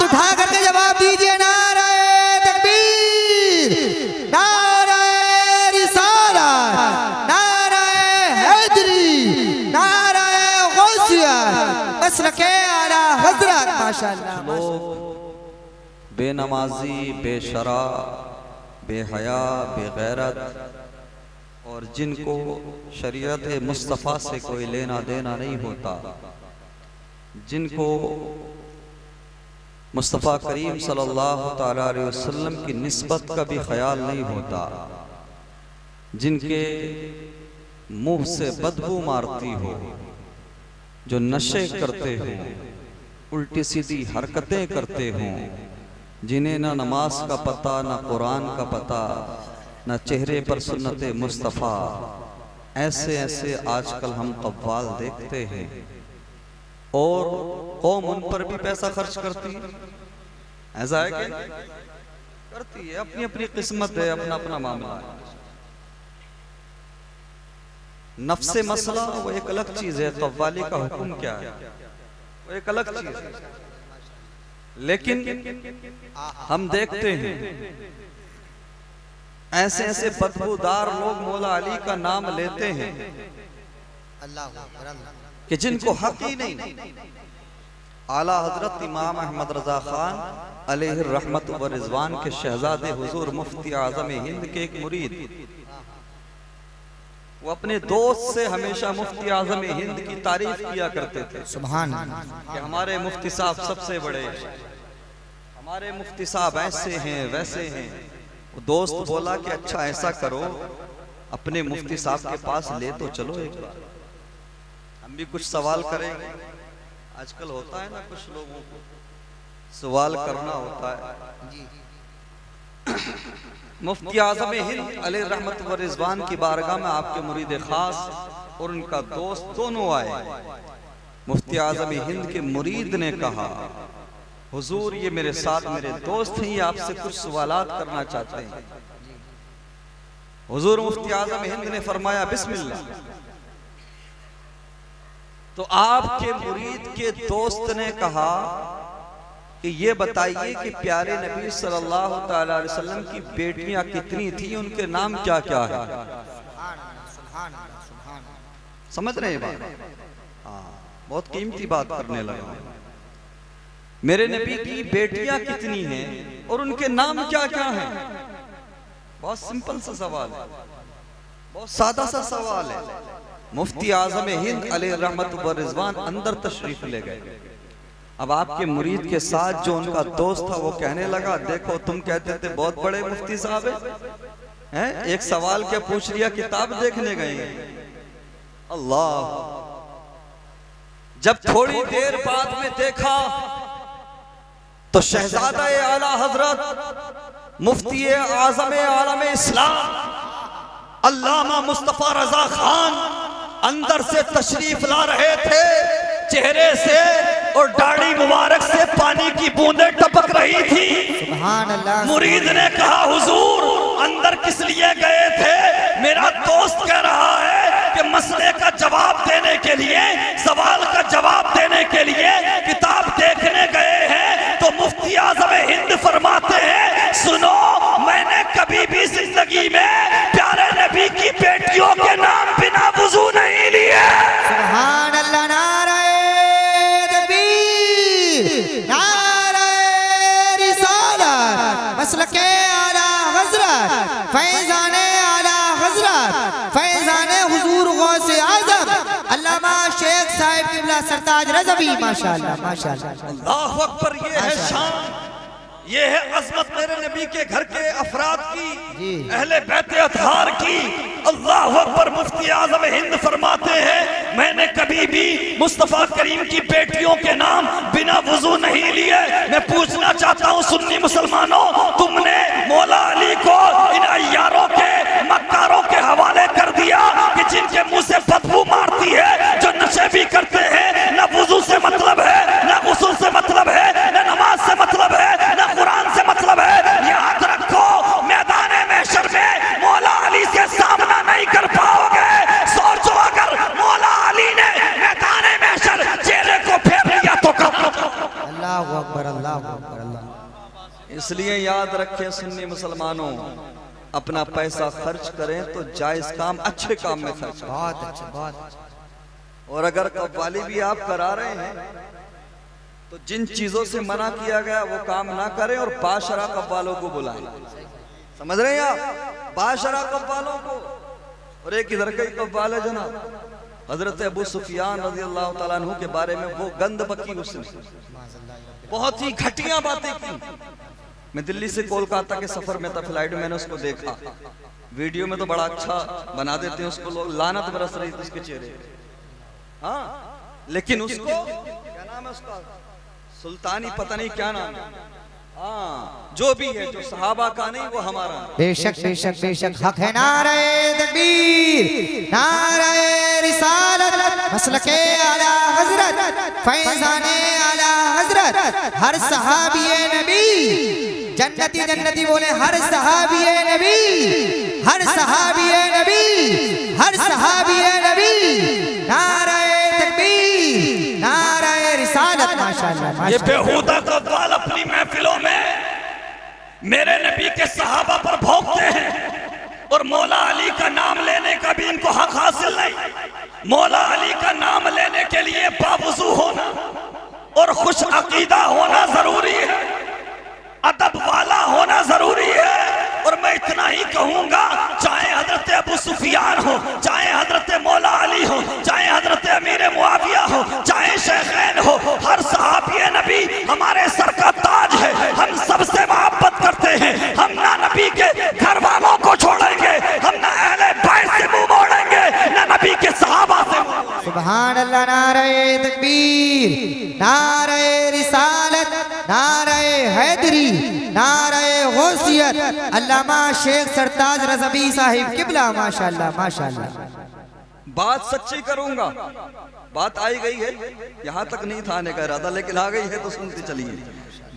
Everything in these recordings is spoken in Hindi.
उठा करके जवाब दीजिए। नारे तकबीर, नारे रिसालत, नारे हैदरी, नारे गौसिया, मसलके आला हजरत। माशाअल्लाह। लोग बेनमाजी, बेशरा, बेहया, बेगैरत और जिनको शरीयत मुस्तफ़ा से कोई लेना देना नहीं होता, जिनको मुस्तफ़ा करीम सल्लल्लाहु तआला अलैहि वसल्लम की निस्बत का भी ख्याल नहीं होता, जिनके मुंह से बदबू मारती हो, जो नशे करते हों, उल्टी सीधी हरकतें करते हों, जिन्हें ना नमाज का पता, ना कुरान का पता, ना चेहरे पर सुन्नत मुस्तफ़ा, ऐसे ऐसे आजकल हम कव्वाल देखते हैं। और कौम उन पर भी पैसा खर्च करती है। ऐसा है कि करती है, अपनी अपनी किस्मत है, अपना अपना मामला है। नफ्से मसला वो एक अलग चीज है, कव्वाली का हुक्म क्या है वो एक अलग चीज है। लेकिन हम देखते हैं ऐसे ऐसे बदबूदार लोग मौला अली का नाम लेते हैं कि जिनको हक ही नहीं। आला हजरत इमाम अहमद रजा खान अलैहि रहमत व रिजवान के शहजादे हुजूर मुफ्ती आजम हिंद के एक मुरीद, वो अपने दोस्त से हमेशा मुफ्ती आजम हिंद की तारीफ किया करते थे। सुभान अल्लाह। कि हमारे मुफ्ती साहब सबसे बड़े, हमारे मुफ्ती साहब ऐसे हैं वैसे हैं। वो दोस्त बोला कि अच्छा ऐसा करो, अपने मुफ्ती साहब के पास ले तो चलो एक बार, हम भी कुछ सवाल करेंगे। आजकल होता है ना, कुछ लोगों को सवाल करना होता है। मुफ्ती आजम हिंद अलैहि रहमत व रिजवान की बारगाह में आपके मुरीद खास और उनका दोस्त दोनों आए। मुफ्ती आजम हिंद के मुरीद ने कहा, हुजूर ये मेरे साथ मेरे दोस्त हैं, ये आपसे कुछ सवालात करना चाहते हैं। हुजूर मुफ्ती आजम हिंद ने फरमाया बिस्मिल्लाह। तो आपके मुरीद के दोस्त ने कहा कि ये बताइए कि प्यारे नबी सल्लल्लाहु तआला अलैहि वसल्लम की बेटियां कितनी थी, उनके नाम क्या क्या है। समझ रहे हैं बात? हाँ, बहुत कीमती बात करने लगा। मेरे नबी की बेटियां कितनी हैं और उनके नाम क्या क्या हैं। बहुत सिंपल सा सवाल है, बहुत सादा सा सवाल है। मुफ्ती आजम हिंद अलैहि रहमत व रिजवान अंदर तशरीफ ले गए। अब आपके मुरीद के साथ जो उनका दोस्त था वो कहने लगा, देखो तुम कहते थे बहुत बड़े मुफ्ती साहब हैं, एक सवाल क्या पूछ लिया, किताब देखने गए। अल्लाह। जब थोड़ी देर बाद में देखा तो शहजादा आला हजरत मुफ्ती आजम आलम इस्लाम अल्लामा मुस्तफा रजा खान अंदर से तशरीफ ला रहे थे। चेहरे से और दाढ़ी मुबारक से पानी की बूंदें टपक रही थी। सुभान अल्लाह। मुरीद ने कहा, हुजूर अंदर किस लिए गए थे? मेरा दोस्त कह रहा है कि मसले का जवाब देने के लिए, सवाल का जवाब देने के लिए किताब देखने गए हैं। तो मुफ्ती आजम हिंद फरमाते हैं, सुनो, मैंने कभी भी जिंदगी में प्यारे नबी की बेटियों के नाम बिना वुजू नहीं लिए। सुभान अल्लाह। नारे तकबीर, नारे रिसालत, मसलके आला हजरत, फैजाने आला हजरत, फैजाने हुजूर गौसे आजम अल्लामा शेख साहिब किबला सरताज रज़वी। माशाअल्लाह माशाअल्लाह। अल्लाहु अकबर। ये है शान, ये है अजमत मेरे नबी के घर के अफराद की, अहले बैत अतहार की। अल्लाहु अकबर। मुफ्ती आजम हिंद फरमाते हैं, मैंने कभी भी मुस्तफा करीम की बेटियों के नाम बिना वुजू नहीं लिए। मैं पूछना चाहता हूँ सुन्नी मुसलमानों, तुमने मौला अली को इन अय्यारों के, मक्कारों के हवाले कर दिया कि जिनके मुंह से बदबू मारती है, जो नशे भी करते हैं। न वुजू से मतलब है, न गुस्ल से मतलब है, न नमाज से मतलब है, न कुरान से मतलब है। याद रखो, मैदान महशर में मौला अली से सामना नहीं कर पाओगे। सोचो, अगर मौला अली ने मैदान महशर चेहरे को फेर लिया तो कब। अल्लाहु अकबर। अकबर, अल्लाह अकबर, अल्लाह। इसलिए याद रखें सुन्नी मुसलमानों, अपना पैसा खर्च करें तो जायज काम, अच्छे काम में खर्च करें। बहुत अच्छा, बहुत अच्छा। और अगर कव्वाली भी आप करा रहे हैं तो जिन चीजों से मना किया गया वो काम ना करें और बाशरा कव्वालों को बुलाएं। समझ रहे हैं आप? बाशरा कव्वालों को। और एक इधर का कव्वाल है जनाब, हजरत अबू सुफियान रजी अल्लाह तआला अन्हु के बारे में वो गंद बकी, उसने बहुत ही घटिया बातें की। मैं दिल्ली से कोलकाता के सफर में था, फ्लाइट में मैंने उसको देखा। वीडियो में तो बड़ा अच्छा बना देते हैं उसको लोग, लानत बरस रही थी उसके चेहरे। हाँ, लेकिन उसको क्या नाम है उसका, सुल्तानी पता नहीं क्या नाम है। हाँ, जो भी है, जो सहाबा का नहीं वो हमारा। बेशक बेशक बेशक हक है। नारे तकबीर, नारे रिसालत, मसलके आला हजरत, फैजाने आला हजरत, हर सहाबी नबी जन्नती जन्नती बोले, हर सहाबी नबी, हर सहाबी नबी, हर सहाबी नबी। नारे तकबीर, नारे रिसालत। माशाअल्लाह, ये बेहुदा कव्वाल अपनी महफिलों में मेरे नबी के सहाबा पर भोंकते हैं और मौला अली का नाम लेने का भी इनको हक हासिल नहीं। मौला अली का नाम लेने के लिए बावजू होना और खुश अकीदा होना जरूरी है, अदब वाला होना जरूरी है। और मैं इतना ही कहूंगा, चाहे हजरत अबू सुफियान हो, चाहे हजरत मौला अली हो, चाहे हजरत अमीर मुआविया हो, चाहे शेखैन हो, हर सहाबी नबी हमारे सर का ताज है। हम सबसे मोहब्बत करते हैं। हम ना नबी के घर वालों को छोड़ेंगे, हम ना अहले बैत से मुंह मोड़ेंगे, ना नबी के सहाबा से। सुभान अल्लाह। नारे तकबीर, नारे रिसालत, नारे हैदरी, नारे गौसियत, अल्लामा शेख सरताज रज़वी साहिब किबला। माशाअल्लाह, माशाअल्लाह। बात सच्ची करूंगा, बात आई गई है, यहाँ तक नहीं था आने का इरादा, लेकिन आ गई है तो सुनते चलिए।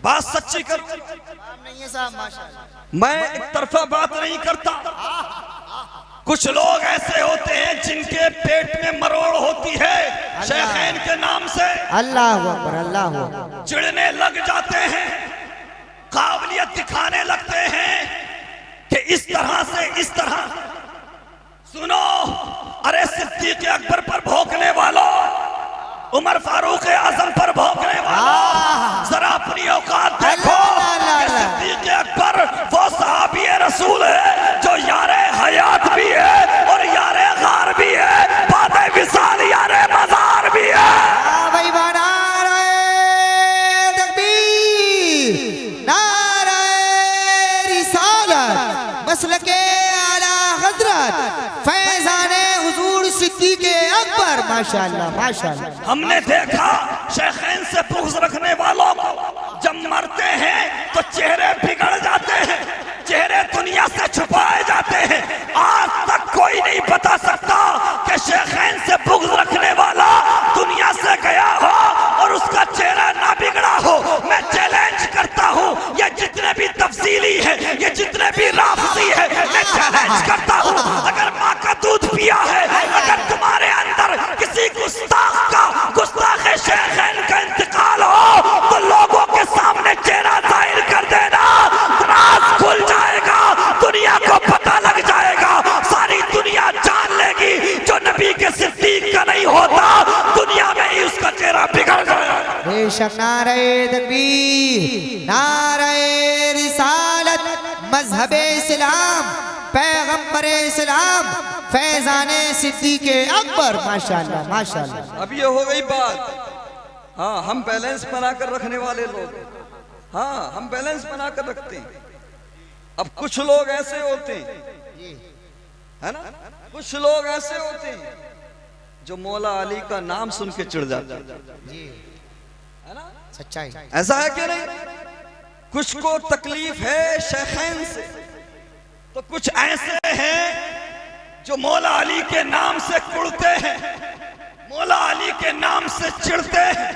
बात सच्ची कर, नहीं है साहब, माशाअल्लाह। मैं एक तरफा बात नहीं करता। कुछ लोग ऐसे होते हैं जिनके पेट में मरोड़ होती है शेखैन के नाम से, अल्लाह अकबर, अल्लाह अकबर। चिढ़ने लग जाते हैं, काबिलियत दिखाने लगते हैं कि इस तरह से इस तरह। सुनो, अरे सिद्दीक अकबर पर भौंकने वालों, उमर फारूक आजम पर भौंकने वालों, जरा अपनी औकात देखो। सिद्दीक अकबर वो सहाबी रसूल है जो यारे हयात भी है और यारे गार भी है, बादे विसाल यारे मजार भी है। भाई नारे तकबीर, नारे रिसालत, मसलके आला हजरत, फैजाने हुजूर सिद्दीक अकबर। माशाअल्लाह, माशाअल्लाह। हमने देखा शेखैन से बुग़्ज़ रखने वालों को जब मरते हैं तो चेहरे बिगड़ जाते हैं, चेहरे दुनिया से छुपाए जाते हैं। आज तक कोई नहीं बता सकता कि शेखैन से बुग़्ज़ रखने वाला दुनिया से गया हो और उसका चेहरा ना बिगड़ा हो। मैं चैलेंज करता हूँ, ये जितने भी तफसीली है, ये जितने भी राफ़ज़ी है, मैं चैलेंज करता हूँ, अगर माँ का दूध पिया है, अगर तुम्हारे अंदर किसी गुस्ताख का, गुस्ताख शेखैन का इंतकाल हो, तो लोगों के सामने चेहरा जाहिर कर देना, राज खुल जाएगा, दुनिया को पता लग जाएगा, सारी दुनिया जान लेगी जो नबी के सिद्दीक का नहीं होता, दुनिया में ही उसका चेहरा बिगड़ जाएगा। बेशक। नारे तकबीर, नारे रिसालत, मजहबे इस्लाम, पैगंबरे इस्लाम, फैजाने सिद्दीक अकबर। माशाअल्लाह, माशाअल्लाह। अब ये हो गई बात। हाँ, हम बैलेंस बनाकर रखने वाले लोग, हाँ हम बैलेंस बनाकर रखते हैं। अब कुछ लोग ऐसे होते हैं, है ना, कुछ लोग ऐसे होते हैं जो मौला अली का नाम सुन के चिढ़ जाते हैं, है ना, सच्चाई। ऐसा है कि नहीं? कुछ को तकलीफ है शेखैन से, तो कुछ ऐसे हैं जो मौला अली के नाम से कुड़ते हैं, मौला अली के नाम से चिढ़ते हैं,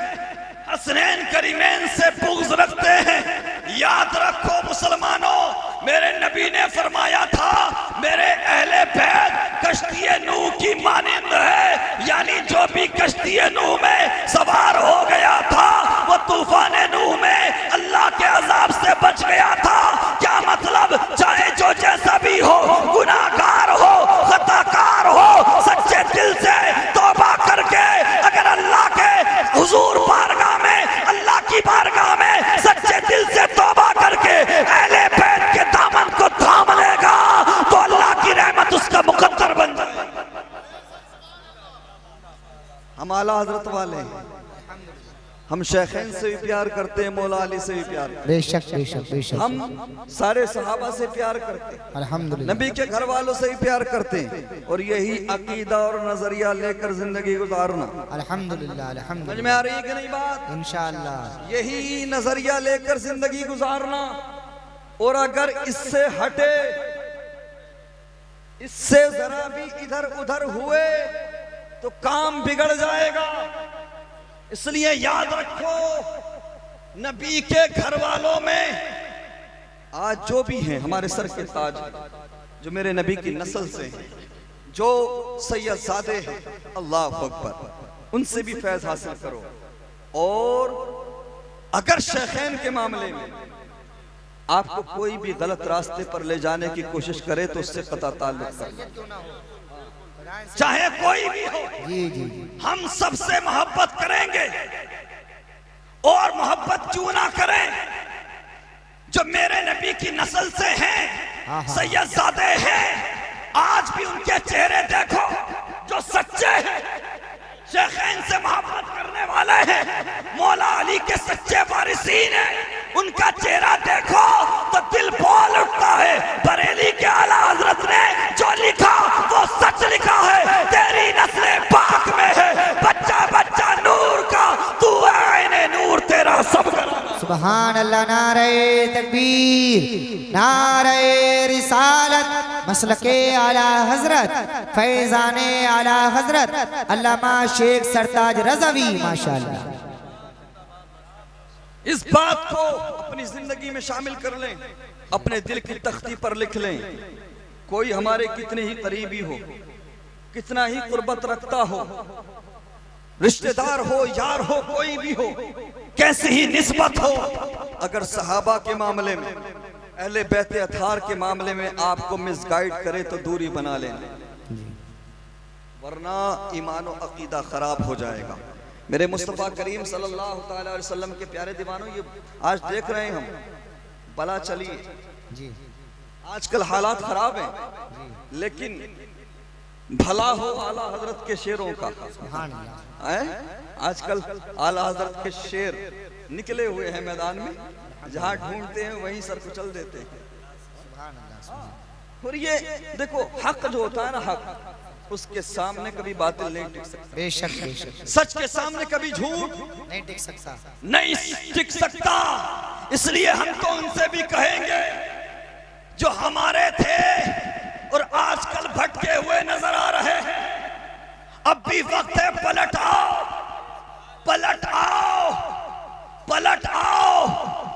हसनैन करीमैन से बुग़्ज़ रखते हैं। याद रखो मुसलमानों, मेरे नबी ने फरमाया था, मेरे अहले बैत कश्ती नूह की मानिंद है, यानी जो भी कश्ती नूह में सवार हो गया था वो तूफान नूह में हम शेखैन से भी प्यार करते हैं, मौला अली से भी प्यार करते बेशक बेशक बेशक। हैं, हम सारे सहाबा से प्यार करते हैं, अल्हम्दुलिल्लाह। नबी के घर वालों से भी प्यार करते हैं, और यही अकीदा और नजरिया लेकर जिंदगी गुजारना। अल्हम्दुलिल्लाह समझ अल्हम्दुलिल्लाह। में आ रही है कि नहीं बात? इंशाअल्लाह। यही नजरिया लेकर जिंदगी गुजारना, और अगर इससे हटे, इससे जरा भी इधर उधर हुए तो काम बिगड़ जाएगा। इसलिए याद रखो, नबी के घर वालों में आज जो भी हैं हमारे सर के ताज, जो मेरे नबी की नस्ल से हैं, जो सैयदजादे हैं, अल्लाह अकबर, उनसे भी फैज हासिल करो। और अगर शेखैन के मामले में आपको कोई भी गलत रास्ते पर ले जाने की कोशिश करे तो उससे कता ताल्लुक करो, चाहे कोई भी हो। जी जी जी। हम सबसे मोहब्बत करेंगे, और मोहब्बत क्यों ना करें जो मेरे नबी की नस्ल से हैं, सैयदजादे हैं। आज भी उनके चेहरे देखो जो सच्चे हैं, शेखैन से मोहब्बत करने वाले हैं, मौला अली के सच्चे वारिसीन हैं। उनका चेहरा देखो तो दिल बोल उठता है। बरेली के आला हजरत ने जो लिखा वो सच लिखा है। तेरी नस्ल पाक में है बच्चा बच्चा नूर का, तू आईने नूर तेरा सब। सुभान अल्लाह। नारे तकबीर, नारे रिसालत, मसलके आला हजरत, फैजाने आला हजरत अल्लामा शेख सरताज रज़वी, माशाअल्लाह। इस बात को अपनी जिंदगी में शामिल कर लें, अपने दिल की तख्ती पर लिख लें। कोई हमारे कितने ही करीबी हो, कितना ही कुर्बत रखता हो, रिश्तेदार हो, यार हो, कोई भी हो, कैसी ही निस्बत हो, अगर सहाबा के मामले में, अहले बैत अथार के मामले में आपको मिसगाइड करे तो दूरी बना लेना, वरना ईमान और अकीदा खराब हो जाएगा। मेरे मुस्तफ़ा करीम सल्लल्लाहु तआला अलैहि वसल्लम के प्यारे दीवानों, ये आज देख रहे हैं हम, बला चलिए जी। आजकल हालात खराब हैं, लेकिन भला हो आला हजरत के शेरों का। सुभान अल्लाह। आजकल आला हजरत के शेर निकले हुए हैं मैदान में, जहां ढूंढते हैं वहीं सर कुचल देते हैं। सुभान अल्लाह। और ये देखो, हक जो होता है ना, हक, उसके सामने कभी बातिल नहीं टिक सकता, बेशक बेशक सच के सामने कभी झूठ नहीं टिक सकता। नहीं टिक सकता। इसलिए हम तो उनसे भी कहेंगे जो हमारे थे और आजकल भटके हुए नजर आ रहे हैं, अब भी वक्त है, पलट आओ, पलट आओ, पलट आओ,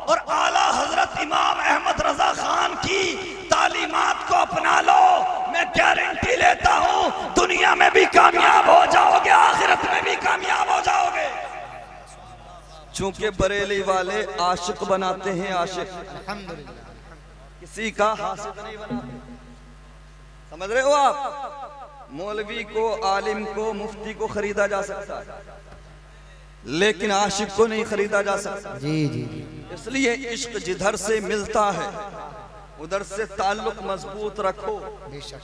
और आला हजरत इमाम अहमद रजा खान की तालीमात को अपना लो। मैं गारंटी लेता हूं, दुनिया में भी कामयाब हो जाओगे, आखिरत में भी कामयाब हो जाओगे। चूंकि बरेली वाले आशिक बनाते हैं, आशिक, अल्हम्दुलिल्लाह। किसी का हासिद नहीं बनाते। समझ रहे हो आप? मौलवी को, आलिम को, मुफ्ती को खरीदा जा सकता है, लेकिन आशिक को नहीं खरीदा जा सकता। जी जी जी। इसलिए इश्क जिधर से मिलता है उधर से ताल्लुक मजबूत रखो। बेशक।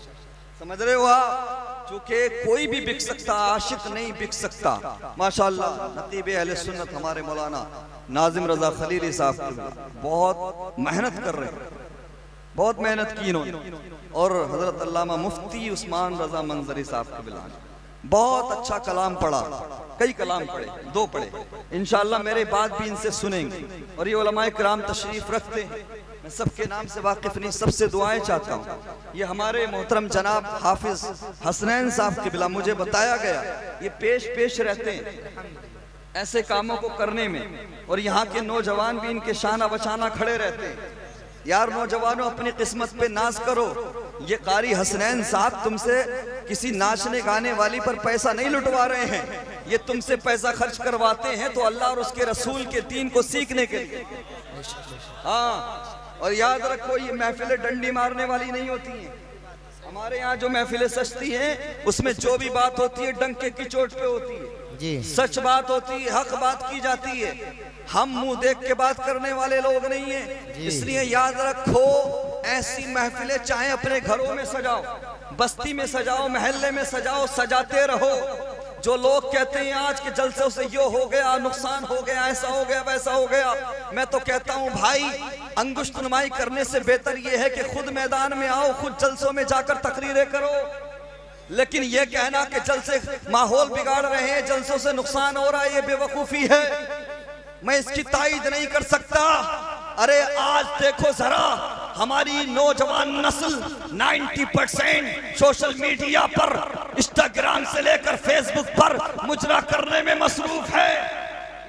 समझ रहे हो आप? चूंकि कोई भी बिक सकता, आशिक नहीं बिक सकता। माशाअल्लाह नतीब अहले सुन्नत हमारे मौलाना नाजिम रजा खलीली साहब बहुत मेहनत कर रहे हैं, बहुत मेहनत की इन्होंने, और हजरत अल्लामा मुफ्ती उस्मान रजा मंजरी साहब के बिलान बहुत अच्छा कलाम पढ़ा, कई कलाम पढ़े, 2 पढ़े। इंशाअल्लाह मेरे बाद भी इनसे सुनेंगे। और ये उलमाए किराम तशरीफ रखते हैं, मैं सबके नाम से वाकिफ नहीं, सबसे दुआएं चाहता हूँ। ये हमारे मोहतरम जनाब हाफिज हसनैन साहब के बिला मुझे बताया गया, ये पेश रहते हैं ऐसे कामों को करने में, और यहाँ के नौजवान भी इनके शाना बचाना खड़े रहते हैं। यार नौजवानों, अपनी किस्मत पे नाज करो। ये कारी हसनैन साहब तुमसे किसी नाचने गाने वाली पर पैसा नहीं लुटवा रहे हैं, ये तुमसे पैसा खर्च करवाते हैं तो अल्लाह और उसके रसूल के दीन को सीखने के लिए। हाँ, और याद रखो, ये महफिलें डंडी मारने वाली नहीं होती हैं। हमारे यहाँ जो महफिलें सजती हैं उसमें जो भी बात होती है डंके की चोट पे होती है जी। सच बात होती है, हक बात की जाती है। हम मुंह देख के बात करने वाले लोग नहीं हैं। इसलिए याद रखो, ऐसी महफिलें चाहे अपने घरों में सजाओ, बस्ती में सजाओ, महल्ले में सजाओ, सजाते रहो। जो लोग कहते हैं आज के जलसों से यो हो गया, नुकसान हो गया, ऐसा हो गया, वैसा हो गया, मैं तो कहता हूं भाई, अंगुष्ठ नुमाई करने से बेहतर यह है कि खुद मैदान में आओ, खुद जलसों में जाकर तकरीरें करो। लेकिन यह कहना कि जलसे माहौल बिगाड़ रहे हैं, जलसों से नुकसान हो रहा है, ये बेवकूफी है, मैं इसकी तायीद नहीं कर सकता। अरे आज देखो जरा, हमारी नौजवान नस्ल 90% सोशल मीडिया पर, इंस्टाग्राम से लेकर फेसबुक पर मुजरा करने में मसरूफ है।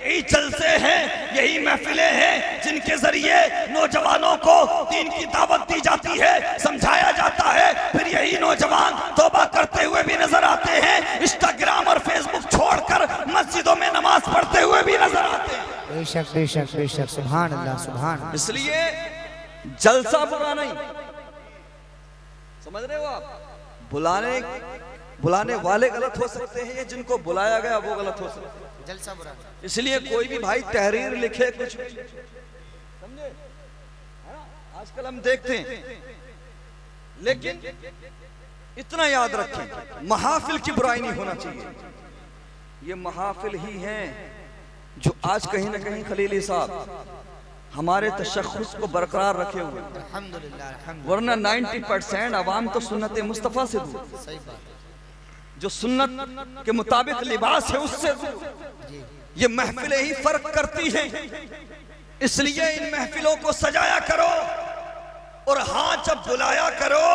यही जलसे हैं, यही महफिलें हैं जिनके जरिए नौजवानों को दीन की दावत दी जाती है, समझाया जाता है, फिर यही नौजवान तौबा करते हुए भी नजर आते हैं, इंस्टाग्राम और फेसबुक छोड़कर मस्जिदों में नमाज पढ़ते हुए भी नजर आते हैं। बेशक बेशक बेशक, सुभान अल्लाह सुभान अल्लाह। इसलिए जलसा बुरा नहीं, समझ रहे हो आप? बुलाने वाले गलत हो सकते हैं, ये जिनको बुलाया गया वो गलत हो सकते हैं। जलसा बुरा। इसलिए कोई भी भाई तहरीर लिखे कुछ भी, समझे, आजकल हम देखते हैं, लेकिन इतना याद रखें, महाफिल की बुराई नहीं होना चाहिए। ये महाफिल ही हैं जो आज कहीं ना कहीं खलीली साहब हमारे तशख्खुस को बरकरार रखे हुए, अल्हम्दुलिल्लाह। वरना 90% अवाम तो सुन्नत मुस्तफ़ा से दूर, सही बात, जो सुन्नत के मुताबिक लिबास है उससे दूर। ये महफिलें ही फर्क करती हैं, इसलिए इन महफिलों को सजाया करो, और हाँ जब बुलाया करो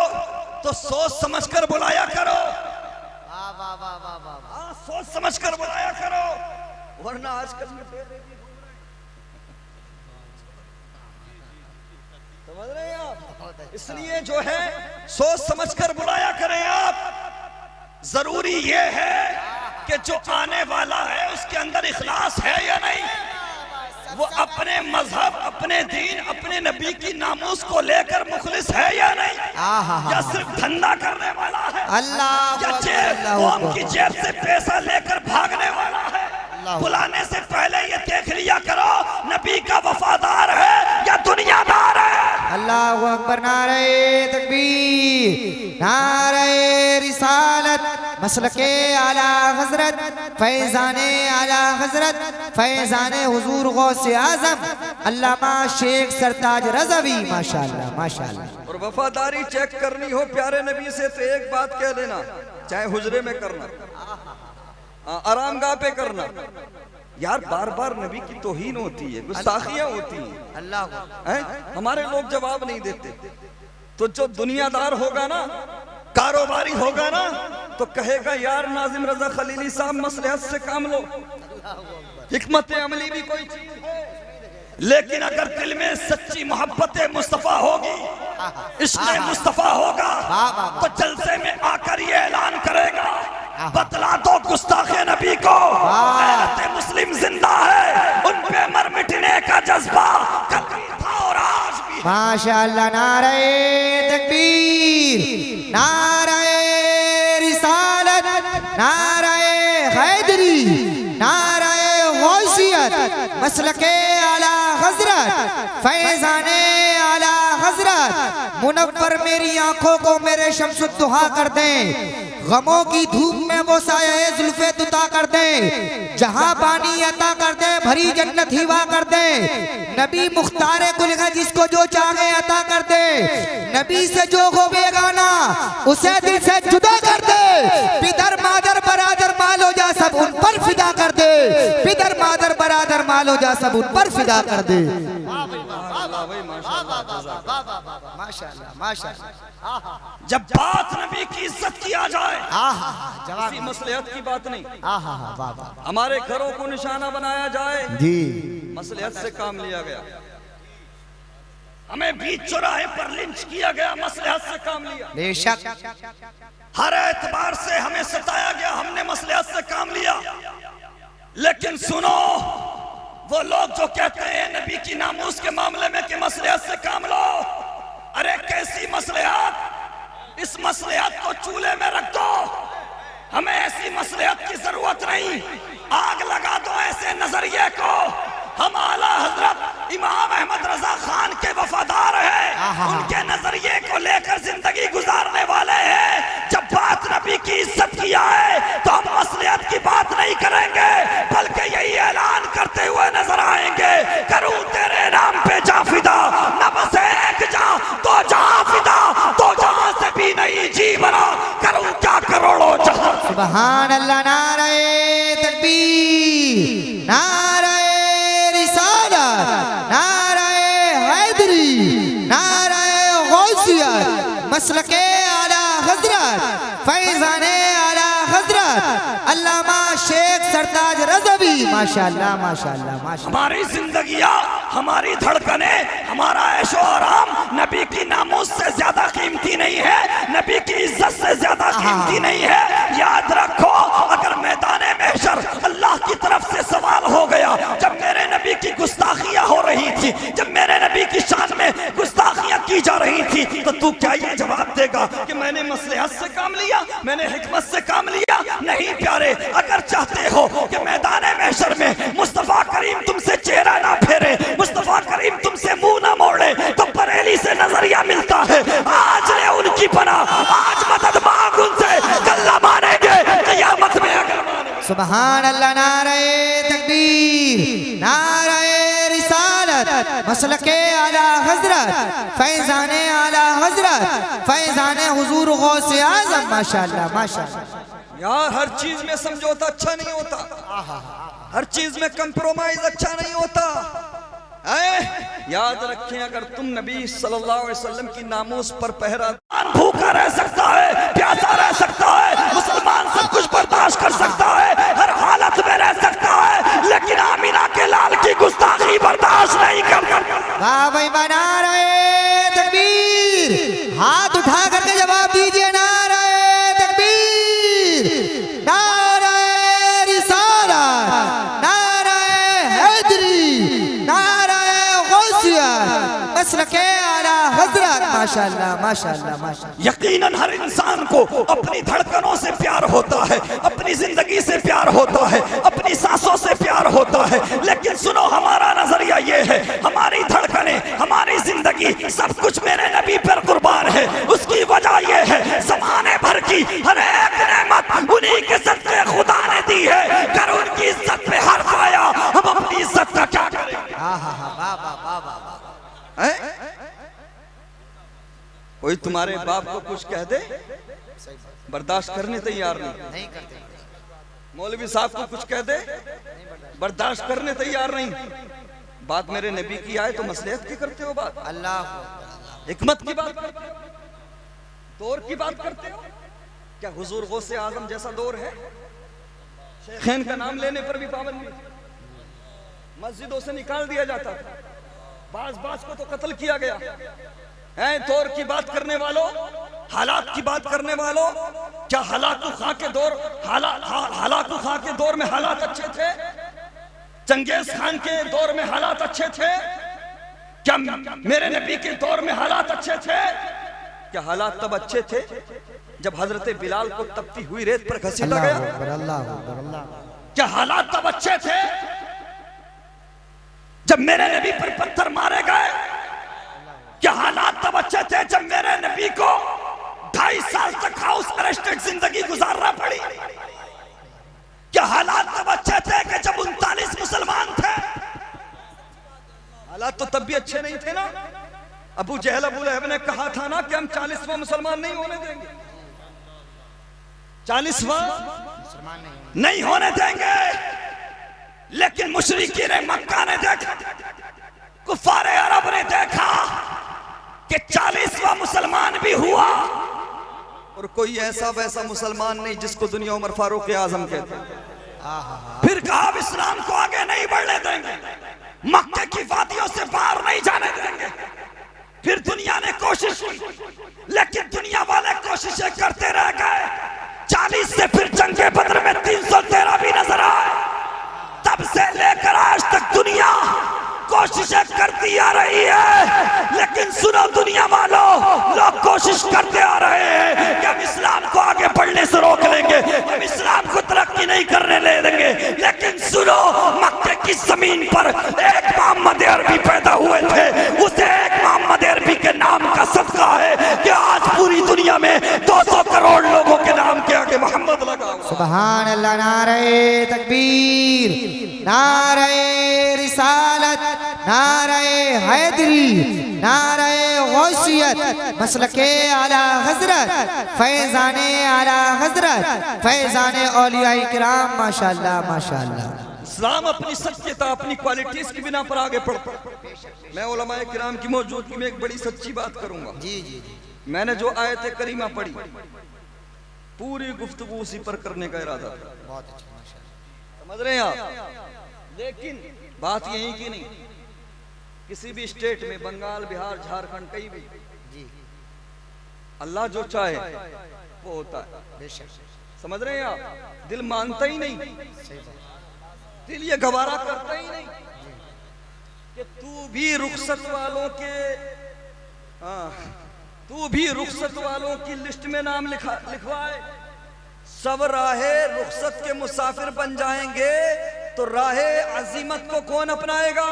तो सोच समझकर बुलाया करो। वाह वाह वाह वाह वाह। हाँ, सोच समझकर बुलाया करो, वरना आजकल में समझ रहे हैं आप? इसलिए जो है सोच समझकर बुलाया करें आप। जरूरी ये है कि जो आने वाला है उसके अंदर इखलास है या नहीं, वो अपने मजहब, अपने दीन, अपने नबी की नामूस को लेकर मुखलिस है या नहीं, या सिर्फ धंधा करने वाला है, अल्लाह या कौम की जेब से पैसा लेकर भागने वाला है। बुलाने से पहले ये देख लिया करो नबी का वफादार है या दुनियादार है। अल्लाहु अकबर, नारे तकबीर, नारे रिसालत, मसलके आला हजरत, फैजाने आला हजरत, फैजाने हुजूर गौसे आजम अल्लामा शेख सरताज रज़वी, माशाअल्लाह माशाअल्लाह। और वफादारी चेक करनी हो प्यारे नबी से तो एक बात कह देना, चाहे हुजरे में करना, आरामगाह पे करना। यार बार बार नबी की तौहीन होती है, गुस्ताखियां होती हैं, अल्लाह हमारे लोग जवाब नहीं देते। तो जो दुनियादार होगा ना, कारोबारी होगा ना, तो कहेगा यार नाजिम रजा खलीली साहब मसलहत से काम लो, हिकमत अमली भी कोई चीज है। लेकिन अगर दिल में सच्ची मोहब्बत मुस्तफा होगी, इश्क़ मुस्तफा होगा, तो जलसे में आकर ये ऐलान करेगा, बतला दो गुस्ताखे नबी को मुस्लिम जिंदा है, उन पे मर मिटने का जज्बा कल भी था और आज भी। माशाअल्लाह, नारे तकबीर, नारे रिसालत, नारे हैदरी, नारे गौसियत, मसलके आला हजरत, फैजाने आला हजरत। मुनव्वर मेरी आंखों को मेरे शम्सुद्दुहा कर दें, गमों की धूप में वो साया जुल्फे तुता कर दे, जहां पानी अता कर दे, भरी जन्नत हिवा कर दे। नबी मुख्तारे कुल है, जिसको जो चाहे अता कर दे। नबी से जो हो बेगाना उसे दिल से जुदा कर दे। पिदर मादर बरादर मालो जा सब उन पर फिदा कर दे, पिदर मादर बरादर मालो जा सब उन पर फिदा कर दे। माशाअल्लाह माशाअल्लाह। जब बात नबी की इज्जत की आ जाए, जवाब मसलहत की बात नहीं, वाह, हमारे घरों को निशाना बनाया जाए जी, मसलहत से काम लिया गया। हमें बीच चौराहे पर लिंच किया गया, मसलहत से काम लिया। बेशक हर एतबार से हमें सताया गया, हमने मसलहत से काम लिया। लेकिन सुनो, वो लोग जो कहते हैं नबी की नामूस के मामले में कि मसलहत से काम लो, अरे कैसी मसलहत? इस मसलहत को चूल्हे में रख दो, हमें ऐसी मसलहत की जरूरत नहीं। आग लगा दो ऐसे नजरिए को। हम आला हजरत इमाम अहमद रजा खान के वफादार हैं, उनके नजरिए को लेकर जिंदगी गुजारने वाले हैं। जब बात नबी की इज्जत की आए तो हम मसलहत की बात सुभान अल्लाह, नारे तकबीर, नारे रिसालत, नारे हैदरी, नारे गौसियत, मसलके आला हजरत, फैजाने आला हजरत अल्लामा शेख सरताज रज़वी। माशाअल्लाह माशाअल्लाह माशाअल्लाह। हमारी जिंदगियां, हमारी धड़कने, हमारा ऐशो आराम नबी की नामूस से ज्यादा कीमती नहीं है, नबी की इज्जत से ज्यादा कीमती नहीं है। याद रखो, अगर मैदाने महशर अल्लाह की तरफ से सवाल हो गया, जब मेरे नबी की गुस्ताखियां हो रही थी, जब मेरे नबी की शान में गुस्ताखियां की जा रही थी, तो तू क्या ये जवाब देगा कि मैंने मसलहत से काम लिया, मैंने हिकमत से काम लिया? नहीं प्यारे, अगर चाहते हो कि मैदाने महशर में मुस्तफा करीम तुमसे चेहरा ना फेरे, मुस्तफा करीम तुमसे मुंह ना मोड़े, तो बरेली से नजरिया मिलता है। आज ले उनकी पनाह, आज मदद मांग उनसे, कल्ला मानेंगे क़यामत में अगर मानेंगे। सुभान अल्लाह, नारे तकबीर, नारे रिसालत, मसलके आला हजरत, फैजाने आला हजरत, फैजाने हुजूर गौसे आज़म। माशाअल्लाह माशाअल्लाह। यार हर चीज में समझौता अच्छा नहीं होता, हर चीज में कंप्रोमाइज अच्छा नहीं होता। याद रखें, अगर तुम नबी सल्लल्लाहु अलैहि वसल्लम की नामूस पर पहरा, भूखा रह सकता है, प्यासा रह सकता है, मुसलमान सब कुछ बर्दाश्त कर सकता है, हर हालत में रह सकता है, लेकिन आमीना के लाल की गुस्ताखी बर्दाश्त नहीं कर सकता। वाह भाई, बना रहे तकबीर, हाथ उठा करके जवाब दीजिए। नारे तकबीर, नारे रिसालत, नारे हैदरी, नारे गौसियत, मसलके आला हजरत। माशाअल्लाह माशाअल्लाह माशाअल्लाह। यकीनन हर इंसान को अपनी धड़कनों से प्यार होता है, अपनी जिंदगी से प्यार होता है, अपनी सांसों से प्यार होता है, लेकिन सुनो, हमारा नजरिया ये है, हमारी धड़कने, हमारी जिंदगी, सब कुछ मेरे नबी पर कुर्बान है। उसकी वजह ये है, जमाने भर की हर एक नेमत उन्हीं के सदके खुदा ने दी है। कर उनकी इज्जत पे हर्फ आया, हम अपनी इज्जत का क्या करेंगे? कोई तुम्हारे बाप को कुछ कह दे, बर्दाश्त करने तैयार नहीं। मौलवी साहब को कुछ कह दे, बर्दाश्त करने तैयार नहीं। बात मेरे नबी की आए तो मसलहत की करते हो, बात अल्लाह हिकमत की बात करते हो, दौर की बात करते हो। क्या हुजूर गौसे आजम जैसा दौर है? शेखैन का नाम लेने पर भी पाबंदी, मस्जिदों से निकाल दिया जाता था, बाज को तो कत्ल किया गया है। दौर की बात करने वालों, हालात की बात करने वालों, क्या हलाकू खां के दौर, हलाकू खां के दौर में हालात अच्छे थे? चंगेज खान के दौर में हालात अच्छे थे? क्या मेरे नबी के दौर में हालात अच्छे थे? क्या हालात तब अच्छे थे जब हजरत बिलाल को तपती हुई रेत पर घसीटा गया? क्या हालात तब अच्छे थे जब मेरे नबी पर पत्थर मारे गए? क्या हालात तब अच्छे थे जब मेरे नबी को 2.5 साल तक हाउस अरेस्टेड जिंदगी गुजारना पड़ी? क्या हालात तब अच्छे थे कि जब 39 मुसलमान थे? हालात तो तब भी अच्छे नहीं थे ना। अबू जहल अबू लहब ने कहा था ना कि हम 40वां मुसलमान नहीं होने देंगे, 40वां नहीं होने देंगे। लेकिन मुशरिकीन मक्का ने देखा, कुफारे अरब ने देखा कि 40वां मुसलमान भी हुआ, और कोई ऐसा वैसा मुसलमान नहीं जिसको दुनिया उमर फारूक आजम कहते। फिर कहा अब इस्लाम को आगे नहीं बढ़ने देंगे, मक्के की वादियों से बाहर नहीं जाने देंगे। फिर दुनिया ने कोशिश की, लेकिन दुनिया वाले कोशिशें करते रह गए। 40 से फिर जंगे बदर में 313 भी नजर आए। तब से लेकर आज तक दुनिया कोशिशें करती आ रही है, लेकिन सुनो दुनिया वालों, लोग कोशिश करते आ रहे हैं कि हम इस्लाम को आगे बढ़ने से रोक लेंगे, हम इस्लाम को तरक्की नहीं करने ले देंगे। लेकिन सुनो, मक्के की जमीन पर एक मोहम्मद अरबी पैदा हुए थे, उसे एक मोहम्मद अरबी के नाम का सदका है कि आज पूरी दुनिया में 200 करोड़ लोगों के नाम के आगे मोहम्मद लगा। सुभान अल्लाह, नारे तकबीर, नारे रिसालत, नारे हैदरी, नारे गौसियत मसलके आला हजरत फैजान आला हजरत फैजान औलिया किराम माशाअल्लाह माशाअल्लाह। इस्लाम अपनी सच्चता अपनी क्वालिटीज की बिना पर आगे बढ़ता। मैं उलमाए किराम की मौजूदगी में एक बड़ी सच्ची बात करूंगा। जी जी जी। मैंने जो आयत करीमा पढ़ी पूरी गुफ्तगू उसी पर करने का इरादा था। बहुत अच्छा माशाअल्लाह। समझ रहे हैं आप? लेकिन बात यही की नहीं, किसी भी स्टेट में बंगाल बिहार झारखंड कहीं भी जी अल्लाह जो चाहे वो होता है। बेशक। समझ रहे हैं आप? दिल मानता ही नहीं, सही बात। दिल ये गवारा करता ही नहीं कि तू भी रुखसत वालों के तू भी रुखसत वालों की लिस्ट में नाम लिखवाए। सब राहे रुखसत के मुसाफिर बन जाएंगे तो राहे अजीमत को कौन अपनाएगा?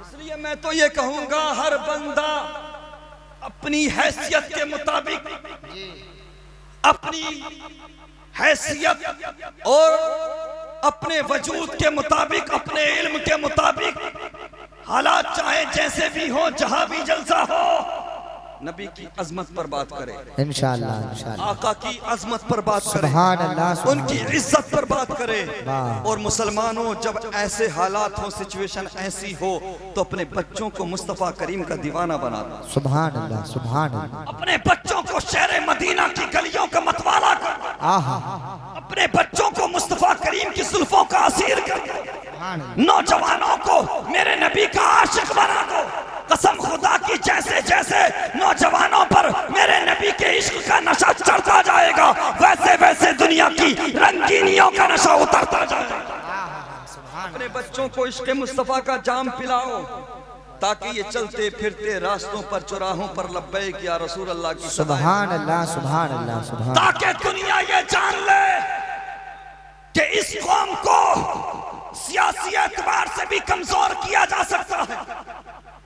इसलिए मैं तो ये कहूंगा हर बंदा अपनी हैसियत के मुताबिक, अपनी हैसियत और अपने वजूद के मुताबिक, अपने इल्म के मुताबिक, हालात चाहे जैसे भी हो, जहां भी जलसा हो, नबी की अजमत पर बात करे, इंशाअल्लाह इंशाअल्लाह। आका की अजमत पर बात करे, सुभान अल्लाह, उनकी इज्जत पर बात करे। वाह। और मुसलमानों, जब ऐसे हालात हो, सिचुएशन ऐसी हो, तो अपने बच्चों को मुस्तफा करीम का दीवाना बना दो। सुभान अल्लाह सुभान अल्लाह। अपने बच्चों को शहर मदीना की गलियों का मतवाला कर, आहा अपने बच्चों को मुस्तफा करीम की जुल्फों का असीर कर, नौजवानों को मेरे नबी का आशिक बना दो। कसम खुदा की, जैसे जैसे नौजवानों पर मेरे नबी के इश्क का नशा चढ़ता जाएगा, वैसे वैसे दुनिया की रंगीनियों का नशा उतरता जाएगा। अपने बच्चों को इश्क मुस्तफा का जाम पिलाओ, ताकि ये चलते फिरते रास्तों पर, चौराहों पर लब्बैक या रसूल अल्लाह की सुभान अल्लाह सुभान अल्लाह सुभान। ताकि दुनिया ये जान ले कि इस कौम को सियासी एतबार से भी कमजोर किया जा सकता है,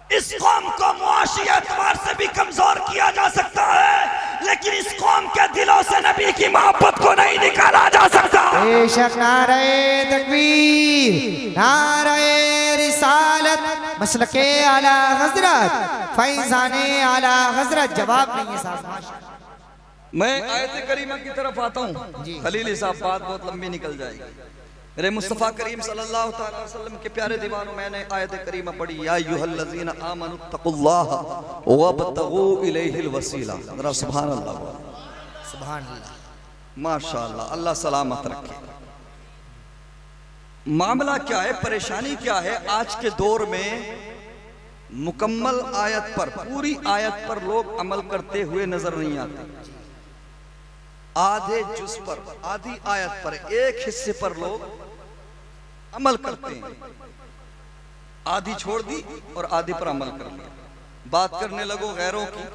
इस कौम को मुआशी एतबार से भी कमजोर किया जा सकता है, लेकिन इस कौम के दिलों से नबी की मोहब्बत को नहीं निकाला जा सकता। बेशक। नारे तकबीर, नारे रिसालत मसलके आला हजरत फैजाने आला हजरत। जवाब नहीं है साहब। मैं आयत करीमा की तरफ आता हूँ। खलील साहब, बात बहुत लंबी निकल जाएगी। मेरे मुस्तफ़ा करीम सल्लल्लाहु अलैहि वसल्लम के प्यारे दीवानों, मैंने आयत करीमा पढ़ी, या अय्युहल्लज़ीना आमनुत्तकुल्लाह वब्तगू इलैहिल वसीला। जरा सुभान अल्लाह, सुभान अल्लाह, माशाअल्लाह, अल्लाह सलामत रखे। मामला क्या है, परेशानी क्या है? आज के दौर में मुकम्मल आयत पर, पूरी आयत पर लोग अमल करते हुए नजर नहीं आते। आधे जुज पर, आधी आयत पर, एक हिस्से पर लोग अमल करते हैं। आधी छोड़ दी और आधी पर अमल कर लिया। बात करने लगो गैरों की,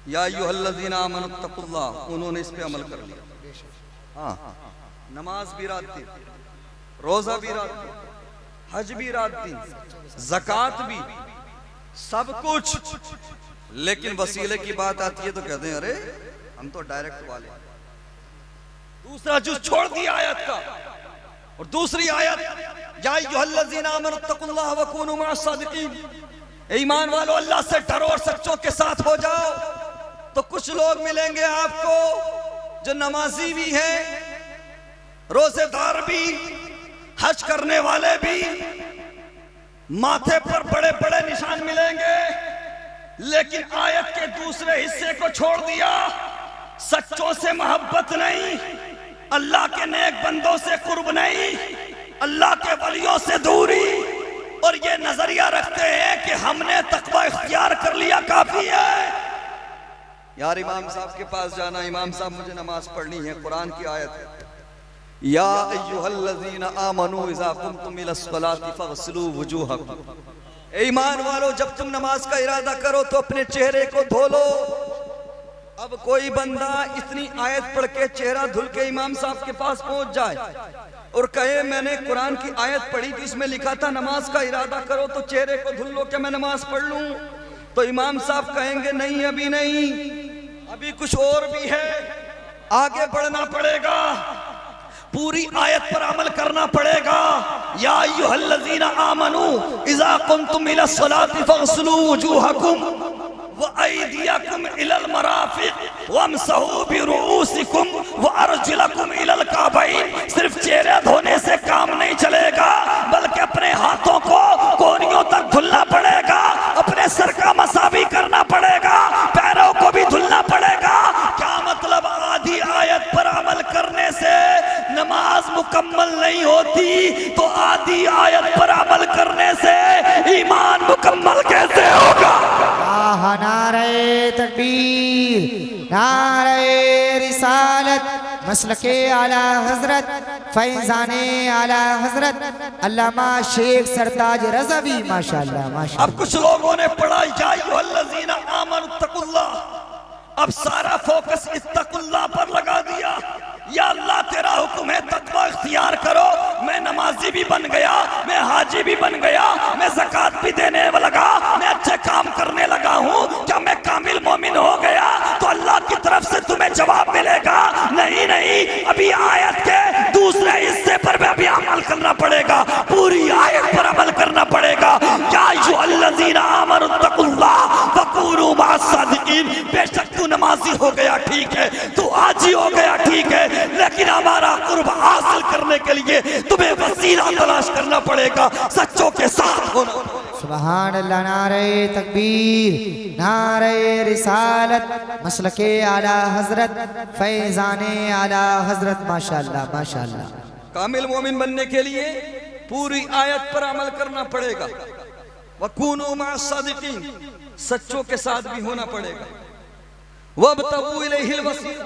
या अय्युहल्लज़ीना आमनुत्तकुल्लाह, उन्होंने इस पे अमल कर लिया। हाँ, नमाज भी रात दिन, रोजा भी रात दिन, हज भी रात दिन, ज़कात भी, सब कुछ। लेकिन वसीले की बात आती है तो कहते हैं अरे हम तो डायरेक्ट वाले। दूसरा जुज छोड़ दिया आयत का, और दूसरी आयत, या अय्युहल्लज़ीना आमनुत्तकुल्लाह वकूनू मअस-सादिकीन, ईमान वालों अल्लाह से डरो और सच्चों के साथ हो जाओ। तो कुछ लोग मिलेंगे आपको जो नमाजी भी हैं, रोजेदार भी, हज करने वाले भी, माथे पर बड़े बड़े निशान मिलेंगे, लेकिन आयत के दूसरे हिस्से को छोड़ दिया। सच्चों से मोहब्बत नहीं, अल्लाह के नेक बंदों से कुर्ब नहीं, अल्लाह के वलियों से दूरी, और ये नजरिया रखते हैं कि हमने तकवा इख्तियार कर लिया, काफी है। यार इमाम साहब के पास जाना, इमाम साहब मुझे नमाज पढ़नी है, कुरान की आयत है, या अय्युहल्लज़ीना आमनू इज़ा कुमतुम इलस्सलाति फग़सिलू वुजूहकुम। ईमान वालों, जब तुम नमाज का इरादा करो तो अपने चेहरे को धो लो। अब कोई बंदा इतनी आयत पढ़ के चेहरा धुल के इमाम साहब के पास पहुंच जाए और कहे मैंने कुरान की आयत पढ़ी थी, इसमें लिखा था नमाज का इरादा करो तो चेहरे को धुल लो, क्या मैं नमाज पढ़ लूं? तो इमाम साहब कहेंगे नहीं, अभी नहीं, अभी कुछ और भी है, आगे बढ़ना पड़ेगा। पूरी आयत पर अमल करना पड़ेगा। या अय्युहल्लज़ीना आमनू इज़ा कुंतुम इला सलाति फग़सिलू वजूहकुम व अयदियकुम इलल मराफ़िक़ वमसहू बिरुऊसिकुम व अर्जुलकुम इलल काबैन। सिर्फ चेहरे धोने से काम नहीं चलेगा, बल्कि अपने हाथों को कोहनियों तक धुलना पड़ेगा, अपने सर का मसा भी करना पड़ेगा, पैरों को भी धुलना पड़ेगा। क्या मतलब? आधी आयत पर अमल करने से नमाज मुकम्मल नहीं होती, तो आधी आयत पर अमल करने से ईमान मुकम्मल कैसे होगा? नारे तकबीर, नारे रिसालत, मसलके आला हजरत, फैजाने आला हजरत अल्लामा शेख सरताज रज़वी, माशाअल्लाह माशाअल्लाह। अब कुछ लोगों ने पढ़ा या अय्युहल्लज़ीना आमनू तक़ुल्लाह, अब सारा फोकस इत्तक़ुल्लाह पर लगा दिया। या अल्लाह तेरा हुक्म है तक़वा इख्तियार करो। मैं नमाजी भी बन गया, मैं हाजी भी बन गया, मैं ज़कात भी देने लगा, मैं अच्छे काम करने लगा हूँ, क्या मैं कामिल मोमिन हो गया तो अल्लाह की तरफ से तुम्हें जवाब मिलेगा? नहीं नहीं, अभी आयत के दूसरे हिस्से पर भी अभी अमल करना पड़ेगा, पूरी आयत पर अमल करना पड़ेगा। या अय्युहल्लज़ीना आमनू तक़ुल्लाह वकूनू मअस-सादिक़ीन। बेशक तू नमाजी हो गया ठीक है, तू हाजी हो गया ठीक है, लेकिन हमारा कुर्ब हासिल करने के लिए तुम्हें वसीला तलाश करना पड़ेगा, सच्चों के साथ होना। सुभान अल्लाह, नारे तकबीर, नारे रिसालत, मसलके आला हजरत, फैजाने आला हजरत, माशाअल्लाह माशाअल्लाह। कामिल मोमिन बनने के लिए पूरी आयत पर अमल करना पड़ेगा। वकूनू मअस-सादिक़ीन, सच्चों के साथ भी होना पड़ेगा। वब्तगू इलैहिल वसीला,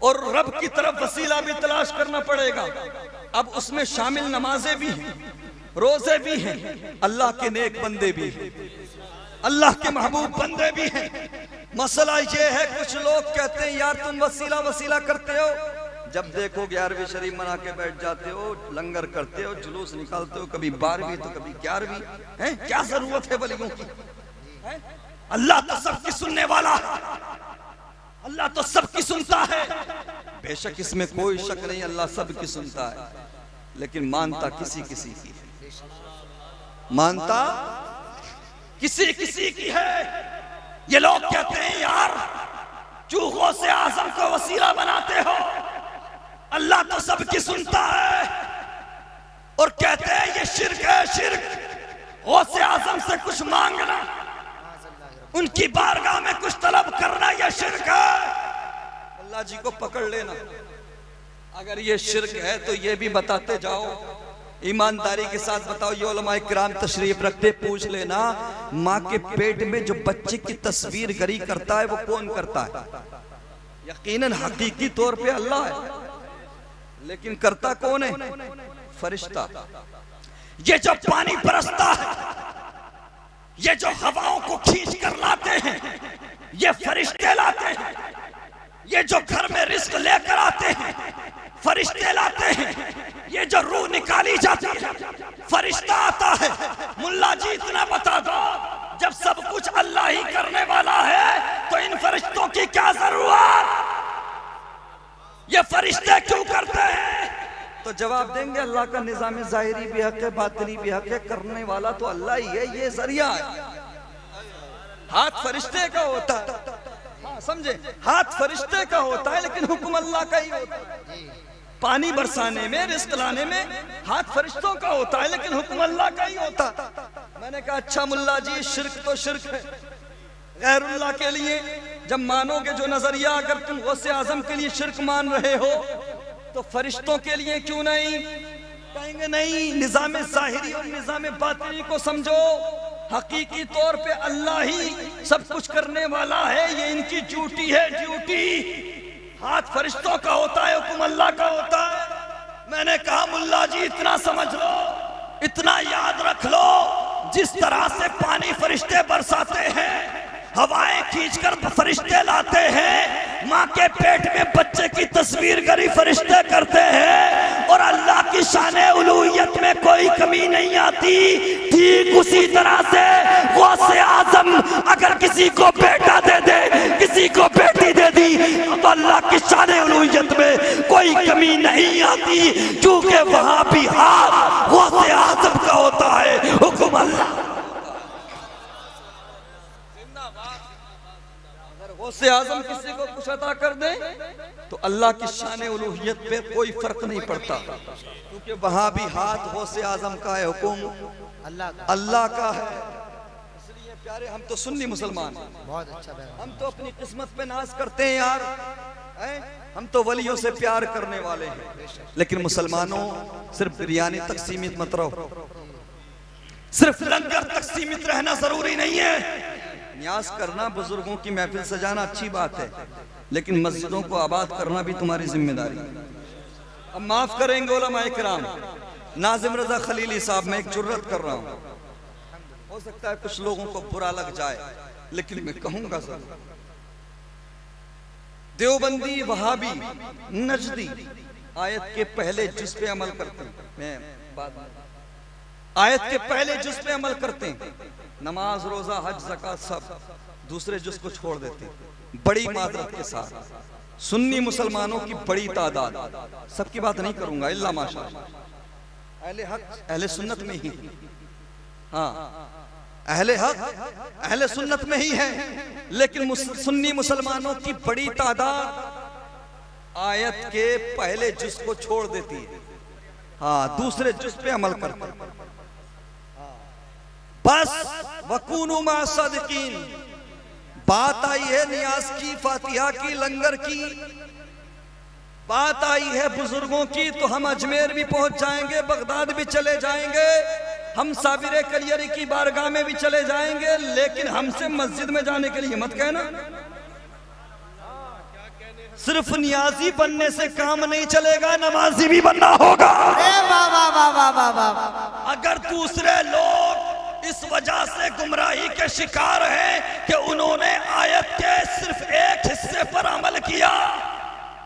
और रब की तरफ वसीला भी तलाश करना पड़ेगा। अब उसमें शामिल नमाजें भी हैं, रोजे भी हैं, अल्लाह के नेक बंदे भी हैं, अल्लाह के महबूब बंदे भी हैं। मसला ये है, कुछ लोग कहते हैं यार तुम वसीला वसीला करते हो, जब देखो 11वीं शरीफ मना के बैठ जाते हो, लंगर करते हो, जुलूस निकालते हो, कभी 12वीं तो कभी 11वीं है। क्या जरूरत है वलियों की? अल्लाह तो सबकी सुनने वाला, अल्लाह तो सबकी सुनता है। बेशक इसमें कोई शक नहीं, अल्लाह सबकी सुनता है, लेकिन मानता किसी किसी की है, मानता किसी किसी की है। ये लोग कहते हैं यार चूहों से आजम को वसीला बनाते हो, अल्लाह तो सबकी सुनता है, और कहते हैं ये शिर्क है, शिर्क। गौसे आजम से कुछ मांगना, उनकी बारगाह में कुछ तलब करना, यह शिर्क है। अल्लाह जी को पकड़ लेना। अगर ये शिर्क है तो ये भी बताते जाओ, ईमानदारी के साथ बताओ। ये उलमाए किराम तशरीफ रखते, पूछ लेना माँ के पेट में जो बच्चे की तस्वीर गरी करता है वो कौन करता है? यकीनन हकीकी तौर पे अल्लाह है, लेकिन करता कौन है? फरिश्ता। ये जो पानी बरसता है, ये जो हवाओं को खींच कर लाते हैं, ये फरिश्ते लाते हैं। ये जो घर में रिस्क लेकर आते हैं, फरिश्ते लाते हैं। ये जो रूह निकाली जाती है, फरिश्ता आता है। मुल्ला जी इतना बता दो, जब सब कुछ अल्लाह ही करने वाला है तो इन फरिश्तों की क्या जरूरत? ये फरिश्ते क्यों करते हैं? तो जवाब देंगे अल्लाह का निज़ाम ज़ाहिरी भी हक है, बातिनी भी हक है, करने वाला तो अल्लाह ही है, ये जरिया है। हाथ फरिश्ते का होता है, हाँ समझे, हाथ फरिश्ते का होता है, लेकिन हुक्म अल्लाह का ही होता है। पानी बरसाने में, रिस्क लाने में हाथ फरिश्तों का होता है, लेकिन हुक्म अल्लाह का ही होता है। मैंने कहा अच्छा मुल्ला जी, शिर्क तो शिर्क है गैरुल्लाह के लिए। जब मानोगे जो नजरिया, अगर तुम गौसे आजम के लिए शिर्क मान रहे हो तो फरिश्तों के लिए क्यों नहीं? कहेंगे नहीं, निज़ाम ज़ाहिरी और निज़ाम बातिनी को समझो। हकीकी तौर पे अल्लाह ही सब कुछ करने वाला है, ये इनकी ड्यूटी है, ड्यूटी। हाथ फरिश्तों का होता है, हुक्म अल्लाह का होता है। मैंने कहा मुल्ला जी इतना समझ लो, इतना याद रख लो, जिस तरह से पानी फरिश्ते बरसाते हैं, हवाएं खींचकर फरिश्ते लाते हैं, माँ के पेट में बच्चे की तस्वीर गरी फरिश्ते करते हैं, और अल्लाह की शान उलूहियत में कोई कमी नहीं आती। ठीक उसी तरह से गौसे आजम अगर किसी को बेटा दे दे, किसी को बेटी दे दी, नहीं तो अल्लाह की शान उलूहियत में कोई कमी नहीं आती, क्योंकि वहां भी हाथ गौसे आजम का होता है, हुक्म अल्लाह। गौसे आजम किसी को कुछ अता कर दे तो अल्लाह की शान उलूहियत पे कोई फर्क नहीं पड़ता, क्योंकि वहां भी हाथ गौसे आजम का है, हुक्म अल्लाह का है। इसलिए प्यारे हम तो सुन्नी मुसलमान हैं, बहुत अच्छा बयान। हम तो अपनी किस्मत पे नाज करते हैं यार, हम तो वलियों से प्यार करने वाले हैं। लेकिन मुसलमानों सिर्फ बिरयानी तक सीमित मत रहो, सिर्फ लंगर तक सीमित रहना जरूरी नहीं है। न्यास करना, बुजुर्गों की महफिल सजाना अच्छी बात है, लेकिन मस्जिदों को आबाद करना भी तुम्हारी जिम्मेदारी है। अब माफ करेंगे उलमा इकराम, नाजिम रजा खलीली साहब, मैं एक जुर्रत कर रहा हूँ, हो सकता है कुछ लोगों को बुरा लग जाए, लेकिन मैं कहूंगा जरूर। देवबंदी, वहाबी, नजदी आयत के पहले जुज पे अमल करते हैं, मैं बाद में आयत के पहले जुज पे अमल करते हैं, नमाज रोजा हज ज़कात सब दूसरे जुज को छोड़ देते हैं बड़ी माजरत के साथ। सुन्नी मुसलमानों की बड़ी तादाद, सबकी बात नहीं करूंगा इल्ला माशाअल्लाह, अहले हक अहले सुन्नत में ही, हाँ अहले हक अहले सुन्नत में ही है, लेकिन सुन्नी मुसलमानों की बड़ी तादाद आयत के पहले जुज को छोड़ देती है, हाँ दूसरे जुज पे अमल करते हैं। बस वकूनु मा सदिकीन, बात आई है नियाज की, फातिहा की, लंगर की, बात आई है बुजुर्गों की, तो हम अजमेर भी पहुंच जाएंगे, बगदाद भी चले जाएंगे, हम साबिर कलियरी की बारगाह में भी चले जाएंगे, लेकिन हमसे मस्जिद में जाने के लिए मत कहना। सिर्फ नियाजी बनने से काम नहीं चलेगा, नमाजी भी बनना होगा। अगर दूसरे लोग इस वजह से गुमराही के शिकार हैं कि उन्होंने आयत के सिर्फ एक हिस्से पर अमल किया,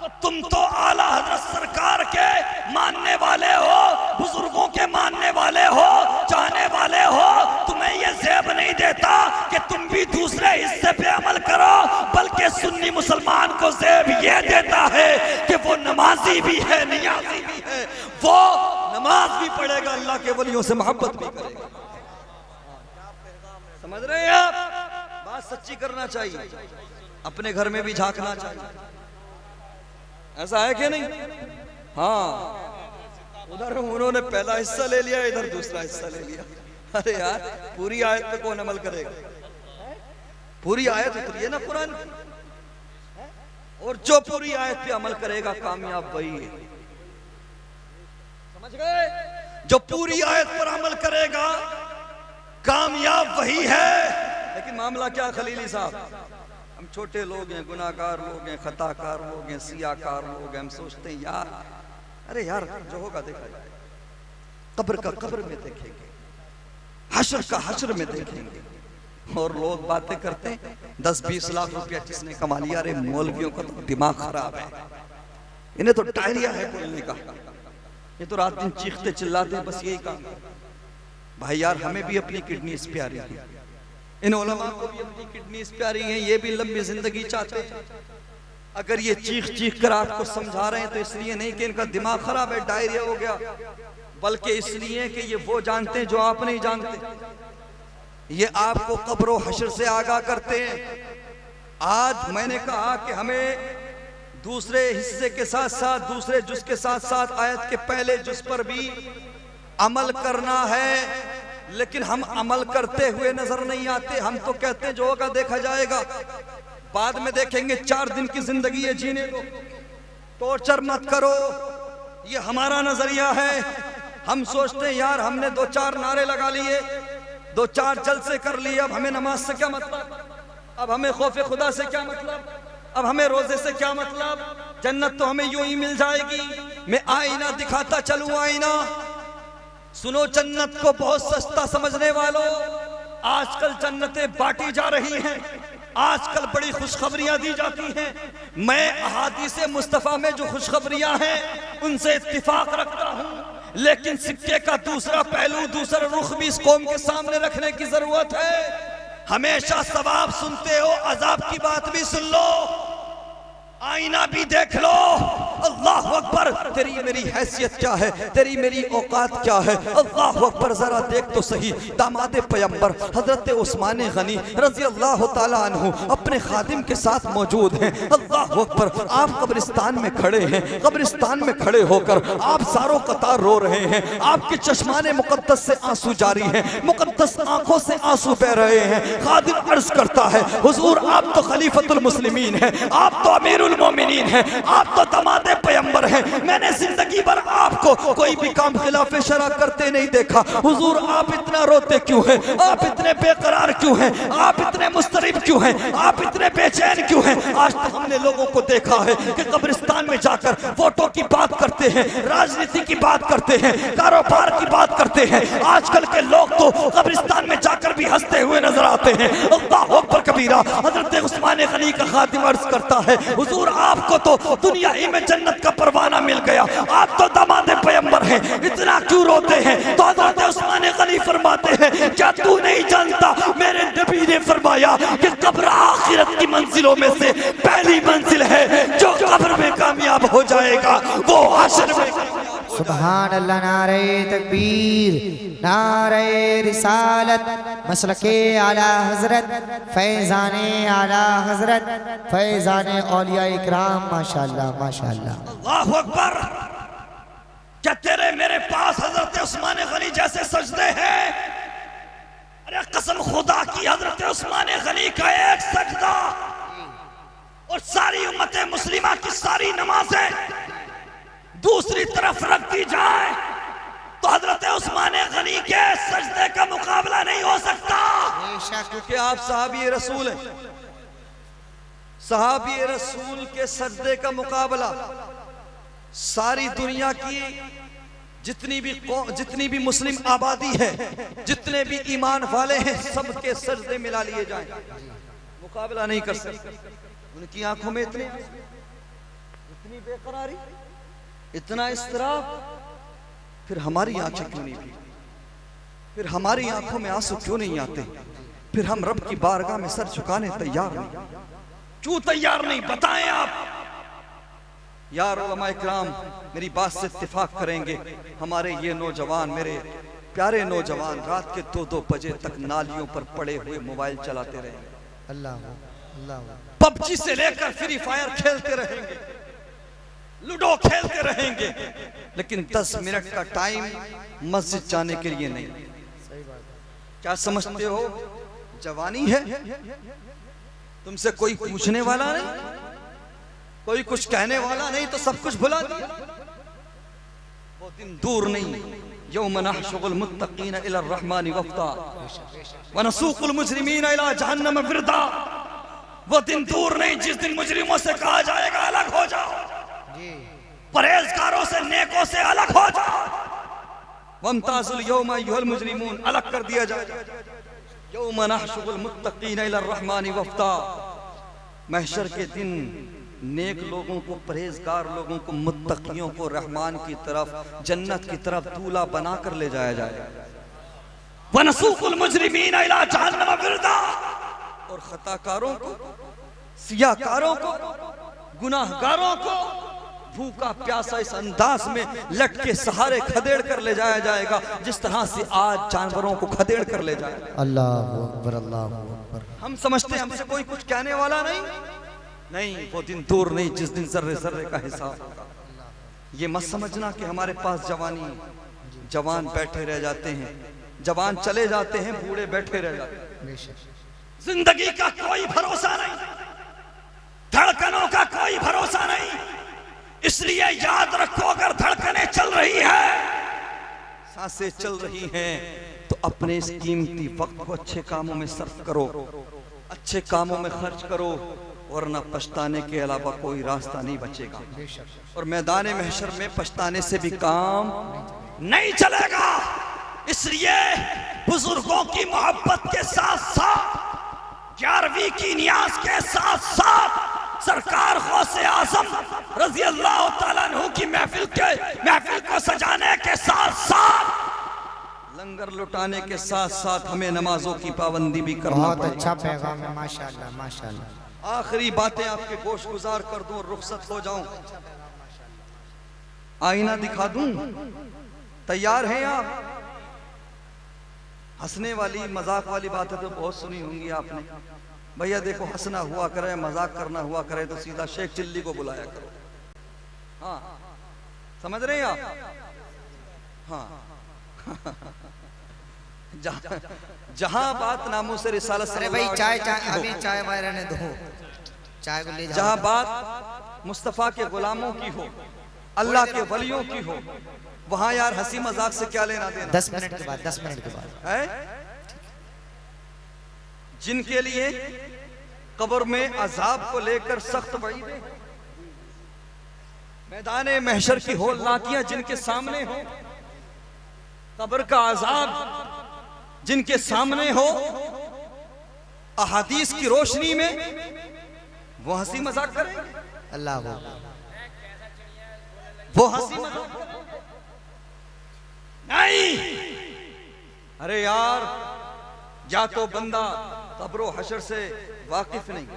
तो तुम तो आला हजरत सरकार के मानने वाले हो, बुजुर्गों के मानने वाले हो, चाहने वाले हो, तुम्हें यह ज़ेब नहीं देता कि तुम भी दूसरे हिस्से पे अमल करो, बल्कि सुन्नी मुसलमान को ज़ेब यह देता है कि वो नमाजी भी है, नियाजी भी है, वो नमाज भी पढ़ेगा, अल्लाह के वलियों से मोहब्बत भी करेगा। समझ रहे हैं आप? बात सच्ची करना चाहिए, अपने घर में भी झांकना चाहिए, ऐसा है कि नहीं? हाँ, उधर उन्होंने पहला हिस्सा ले लिया, इधर दूसरा हिस्सा ले लिया। अरे यार, पूरी आयत पे कौन अमल करेगा? पूरी आयत उतरी है ना कुरान की, और जो पूरी आयत पे अमल करेगा कामयाब वही है। समझ गए? जो पूरी आयत पर अमल करेगा कामयाब वही है। लेकिन मामला क्या खलीली साहब, हम छोटे लोग हैं, गुनाहगार लोग हैं, खताकार लोग हैं, सियाकार लोग हैं, हम सोचते हैं यार, अरे यार जो होगा देखा जाए, कब्र का कब्र में देखेंगे, हश्र का हश्र में देखेंगे। और लोग बातें करते हैं 10-20 लाख रुपया जिसने कमा लिया, अरे मौलवियों का तो दिमाग खराब है, इन्हें तो डायरिया है बोलने का, ये तो रात दिन चीखते चिल्लाते हैं, बस यही काम। भाई यार, हमें भी अपनी किडनी प्यारी है, इन उलमा को भी अपनी किडनी प्यारी है, ये भी लंबी जिंदगी चाहते हैं। अगर ये चीख चीख कर आपको समझा रहे हैं तो इसलिए नहीं कि इनका दिमाग खराब है, डायरिया हो गया, बल्कि इसलिए कि ये वो जानते हैं जो आप नहीं जानते। ये आपको कब्र हश्र से आगाह करते हैं। आज मैंने कहा कि हमें दूसरे हिस्से के साथ साथ, दूसरे जुज के साथ साथ आयत के पहले जुज पर भी अमल करना है, लेकिन हम अमल करते हुए नजर नहीं आते। हम तो कहते हैं जो होगा देखा जाएगा, बाद में देखेंगे, 4 दिन की जिंदगी है, जीने को टॉर्चर मत करो, ये हमारा नजरिया है। हम सोचते हैं यार हमने 2-4 नारे लगा लिए, 2-4 जलसे कर लिए, अब हमें नमाज से क्या मतलब, अब हमें खौफ खुदा से क्या मतलब, अब हमें रोजे से क्या मतलब, जन्नत तो हमें यूं ही मिल जाएगी। मैं आईना दिखाता चलूं, आईना सुनो, जन्नत को बहुत सस्ता समझने वालों, आजकल जन्नतें बांटी जा रही हैं, आजकल बड़ी खुशखबरियां दी जाती हैं। मैं अहादीसे मुस्तफा में जो खुशखबरियां हैं उनसे इत्तिफाक रखता हूं, लेकिन सिक्के का दूसरा पहलू, दूसरा रुख भी इस कौम के सामने रखने की जरूरत है। हमेशा सवाब सुनते हो, अजाब की बात भी सुन लो। आईना भी देख लो। अल्लाह अकबर, तेरी मेरी हैसियत क्या है, तेरी मेरी औकात क्या है। अल्लाह अकबर, जरा देख तो सही। दामाद पैगंबर हजरत उस्मान गनी रजी अल्लाह ताला अन्हु अपने खादिम के साथ मौजूद हैं। अल्लाह अकबर, आप कब्रिस्तान में खड़े हैं। कब्रिस्तान में खड़े होकर आप सारों कतार रो रहे हैं। आपके चश्माने मुकद्दस से आंसू जारी हैं, मुकद्दस आंखों से आंसू बह रहे हैं। खादिम अर्ज करता है, हुजूर आप तो खलीफतुल मुस्लिमीन हैं, आप तो अमीरुल मोमिनीन है, आप तो दामाद पैगंबर हैं। मैंने जिंदगी भर आपको कोई भी काम खिलाफे शरा करते नहीं देखा। हुजूर आप इतना रोते क्यों हैं, आप इतने बेकरार क्यों हैं, आप इतने मुस्तरिब क्यों हैं, आप इतने बेचैन क्यों हैं। आज तक हमने लोगों को देखा है कि कब्रिस्तान में जाकर वोटों की बात करते हैं, राजनीति की बात करते हैं, कारोबार की बात करते हैं। आजकल के लोग तो कब्रिस्तान में जाकर भी हंसते हुए नजर आते हैं। अल्लाह अकबर कबीरा। हजरत उस्मान गनी का खादिम अर्ज करता है, हुजूर आपको तो दुनिया ही में जन्नत का परवाना मिल गया, आप तो दामाद पैगंबर हैं, इतना क्यों रोते हैं। तो हजरत उस्मान गनी फरमाते हैं, क्या तू नहीं जानता मेरे नबी ने फरमाया कि कब्र आखिरत की मंजिलों में से पहली मंजिल है। जो कब्र में कामयाब हो जाएगा वो हश्र में। सुभान अल्लाह, नारे तकबीर, नारे रिसालत, मसलके आला हजरत, फैजाने आला हजरत, फैजाने औलिया इकराम, माशाअल्लाह माशाअल्लाह। अल्लाहु अकबर। क्या तेरे मेरे पास हजरत उस्मान गनी जैसे सजदे हैं? अरे कसम खुदा की, हजरत उस्मान गनी का एक सजदा और सारी उम्मत मुस्लिमा की सारी नमाजें दूसरी तरफ रख दी जाए तो हजरत उस्मान गनी के सजदे का मुकाबला नहीं हो सकता। क्योंकि आप सहाबी रसूल हैं। सहाबी रसूल के सजदे का मुकाबला सारी दुनिया की जितनी भी मुस्लिम आबादी है, जितने भी ईमान वाले हैं, सबके सजदे मिला लिए जाएं, मुकाबला नहीं कर सकते। उनकी आंखों में इतनी बेकरारी, इतना इस्तराब, फिर हमारी आंखें क्यों नहीं भीगती? फिर हमारी आंखों में आंसू क्यों नहीं आते? फिर हम रब की बारगाह में सर झुकाने तैयार नहीं? क्यों तैयार नहीं, बताएं आप। यार उलमा इकराम मेरी बात से इत्तेफाक करेंगे, हमारे ये नौजवान, मेरे प्यारे नौजवान रात के 2-2 बजे तक नालियों पर पड़े हुए मोबाइल चलाते रहेंगे, अल्लाह अल्लाह, पबजी से लेकर फ्री फायर खेलते रहेंगे, लूडो खेलते रहेंगे, लेकिन 10 मिनट का टाइम मस्जिद जाने के लिए नहीं। क्या समझते हो जवानी है? तुमसे कोई पूछने वाला नहीं, कोई कुछ कहने वाला नहीं, तो सब कुछ भुला दिया। वो दिन दूर नहीं, यौम नहशुरुल मुत्तकीन इला रहमानि वफ्दा व नसूकुल मुजरिमीन इला जहन्नम विरदा। वो दिन दूर नहीं जिस दिन मुजरिमों से कहा जाएगा अलग हो जाओ, परहेजगारों से, नेकों से अलग हो जाओ। वमताजुल यौमा अय्युहल मुजरिमून, अलग कर दिया जाएगा। यौम नहशुरुल मुत्तकीन इला रहमानि वफ्दा, महशर के दिन नेक लोगों को, परहेजगार लोगों को, मुत्तकियों को रहमान की तरफ, जन्नत की तरफ दूल्हा बनाकर ले जाया जाएगा। वनसूकुल मुजरिमीन इला जहन्नम विरदा, और खताकारों को, सियाकारों को, गुनाहगारों को भूखा प्यासा इस अंदाज में लटके सहारे खदेड़ कर ले जाया जाएगा जिस तरह से आज जानवरों को खदेड़ कर ले जाएगा। अल्लाहु अकबर, अल्लाहु अकबर। हम समझते हैं हमसे कोई कुछ कहने वाला नहीं, नहीं, वो दिन दूर नहीं जिस दिन जर्रे जर्रे का हिसाब होगा। ये मत समझना कि हमारे पास जवानी, जवान बैठे रह जाते हैं, जवान चले जाते हैं, बूढ़े बैठे रह जाते हैं। जिंदगी का कोई भरोसा नहीं, धड़कनों का कोई भरोसा नहीं, इसलिए याद रखो अगर धड़कनें चल रही है, सांसें चल रही हैं, तो अपने इस कीमती वक्त को अच्छे कामों में सर्फ करो, अच्छे कामों में खर्च करो, वरना पछताने के अलावा कोई रास्ता नहीं बचेगा। और मैदान महशर में पछताने से भी काम नहीं चलेगा। इसलिए बुजुर्गों की मोहब्बत के साथ साथ, 11वीं की नियाज के साथ साथ, सरकार गौसे आजम रजी अल्लाह ताला अन्हु की महफिल को सजाने के साथ साथ, लंगर लुटाने के साथ साथ हमें नमाजों की पाबंदी भी करना बहुत पड़ेगा। अच्छा पैगाम है, माशाअल्लाह माशाअल्लाह। आखिरी बातें आपके गोश गुजार कर दूं और रुखसत हो जाऊं। आईना दिखा दूं? तैयार हैं आप? हंसने वाली मजाक वाली बातें तो बहुत सुनी होंगी आपने। भैया देखो, हंसना हुआ करे, मजाक करना हुआ करे तो सीधा शेख चिल्ली को बुलाया करो। हाँ, समझ रहे हैं आप? हाँ जहां बात नामों से रिसालत अरे भाई चाय अभी चाय वाय रहने दो, चाय को ले जाओ। जहां बात मुस्तफा के गुलामों की हो, अल्लाह के वलियों की हो, वहां यार हंसी मजाक से क्या लेना देना। 10 मिनट के बाद 10 मिनट के बाद है जिनके लिए कब्र में अजाब को लेकर सख्त वईद है, मैदान महशर की होलनाकियां जिनके सामने हो, कब्र का अजाब जिनके सामने हो, अहादीस की रोशनी में वो हंसी मजाक करें? अल्लाह को वो हंसी मजाक नहीं। अरे यार, या तो बंदा कब्रो हशर से वाकिफ नहीं,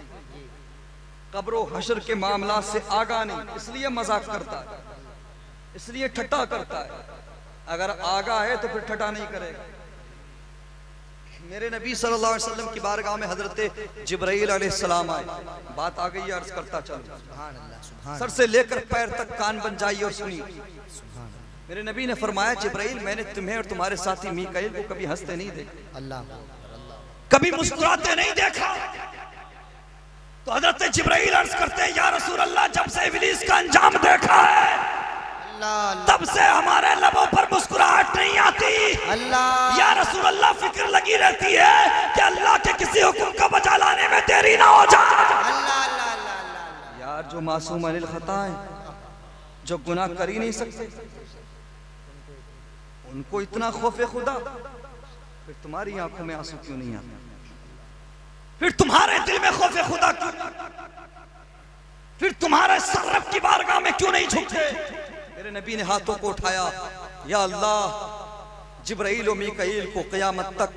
कब्रो हशर के मामला से आगा नहीं, इसलिए मजाक करता है, इसलिए ठट्टा करता है। अगर आगा है तो फिर ठट्टा नहीं करेगा। मेरे नबी सल्लल्लाहु अलैहि वसल्लम की बारगाह में हजरत जिब्राइल अलैहिस्सलाम आए। बात आ गई, अर्ज करता चलो, सर से लेकर पैर तक कान बन जाइए और सुनिए। मेरे नबी ने फरमाया, जिब्राइल मैंने तुम्हें और तुम्हारे साथी मीकाईल को कभी हंसते नहीं देखा, अल्लाह कभी मुस्कुराते नहीं देखा। तो हजरत जिब्राइल अर्ज करते हैं, या रसूल अल्लाह, जब से इब्लीस का अंजाम देखा है तब से हमारे लबों पर मुस्कुराहट नहीं आती। अल्लाह या रसूल अल्लाह, फिक्र लगी रहती है कि अल्लाह के किसी हुक्म का बजा लाने में देरी ना हो जाए। यार जो मासूम अनिल खता है, जो गुनाह कर ही नहीं सकते, उनको इतना खौफे खुदा, फिर तुम्हारी आंखों में आंसू क्यों नहीं आते? फिर तुम्हारे दिल में खौफे खुदा क्यों? फिर तुम्हारे सरब की बारगाह में क्यों नहीं झुकते? मेरे नबी ने हाथों को उठाया, या अल्लाह, जिब्राइल और मीकाईल को क़यामत तक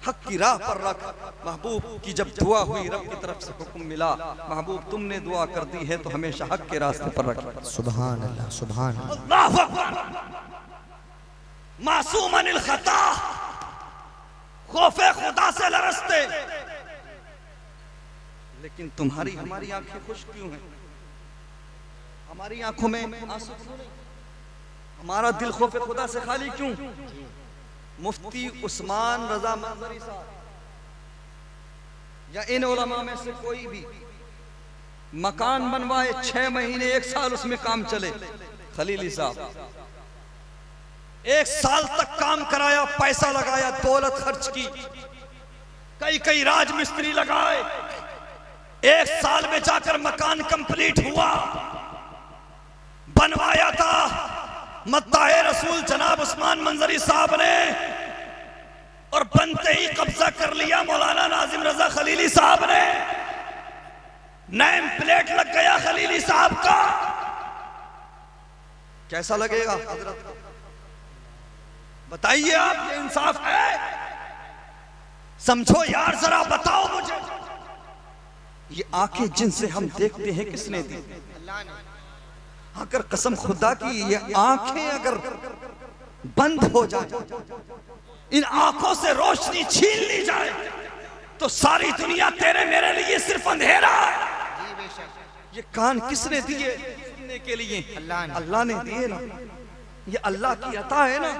हक की राह पर रख। महबूब की जब दुआ हुई, रब की तरफ से हुक्म मिला, महबूब तुमने दुआ कर दी है तो हमेशा हक के रास्ते पर रख। सुभान अल्लाह, सुभान अल्लाह अकबर। मासूम अनिल खता, खौफे खुदा से लरसते, लेकिन तुम्हारी हमारी आंखें खुश क्यों हैं? हमारी आंखों में आंसू क्यों नहीं? हमारा दिल खौफे खुदा से खाली क्यों? मुफ्ती उस्मान रजा मंजरी साहब या इन उलमा में से कोई भी मकान बनवाए, 6 महीने 1 साल उसमें काम चले, खलीली साहब 1 साल तक काम कराया, पैसा लगाया, दौलत खर्च की, कई राजमिस्त्री लगाए, 1 साल में जाकर मकान कंप्लीट हुआ, बनवाया था मत्ताए रसूल जनाब उस्मान मंजरी साहब ने, और बनते ही कब्जा कर लिया मौलाना नाजिम रजा खलीली साहब ने। नेम प्लेट लग गया खलीली साहब का। कैसा लगेगा हजरत? बताइए आप, ये इंसाफ है? समझो यार, जरा बताओ मुझे। ये आंखें जिनसे हम देखते हैं किसने दी? अल्लाह ने। अगर कसम खुदा की ये आंखें अगर बंद हो जाए, इन आंखों से रोशनी छीन ली जाए, तो सारी दुनिया तेरे मेरे लिए सिर्फ अंधेरा है। ये कान किसने दिए सुनने के लिए? अल्लाह ने दिए ना। ये अल्लाह की अता है ना।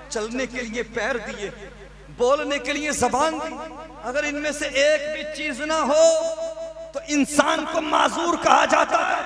चलने के लिए पैर दिए, बोलने के लिए जबान दी। अगर इनमें से एक भी चीज ना हो तो इंसान को माजूर कहा जाता है,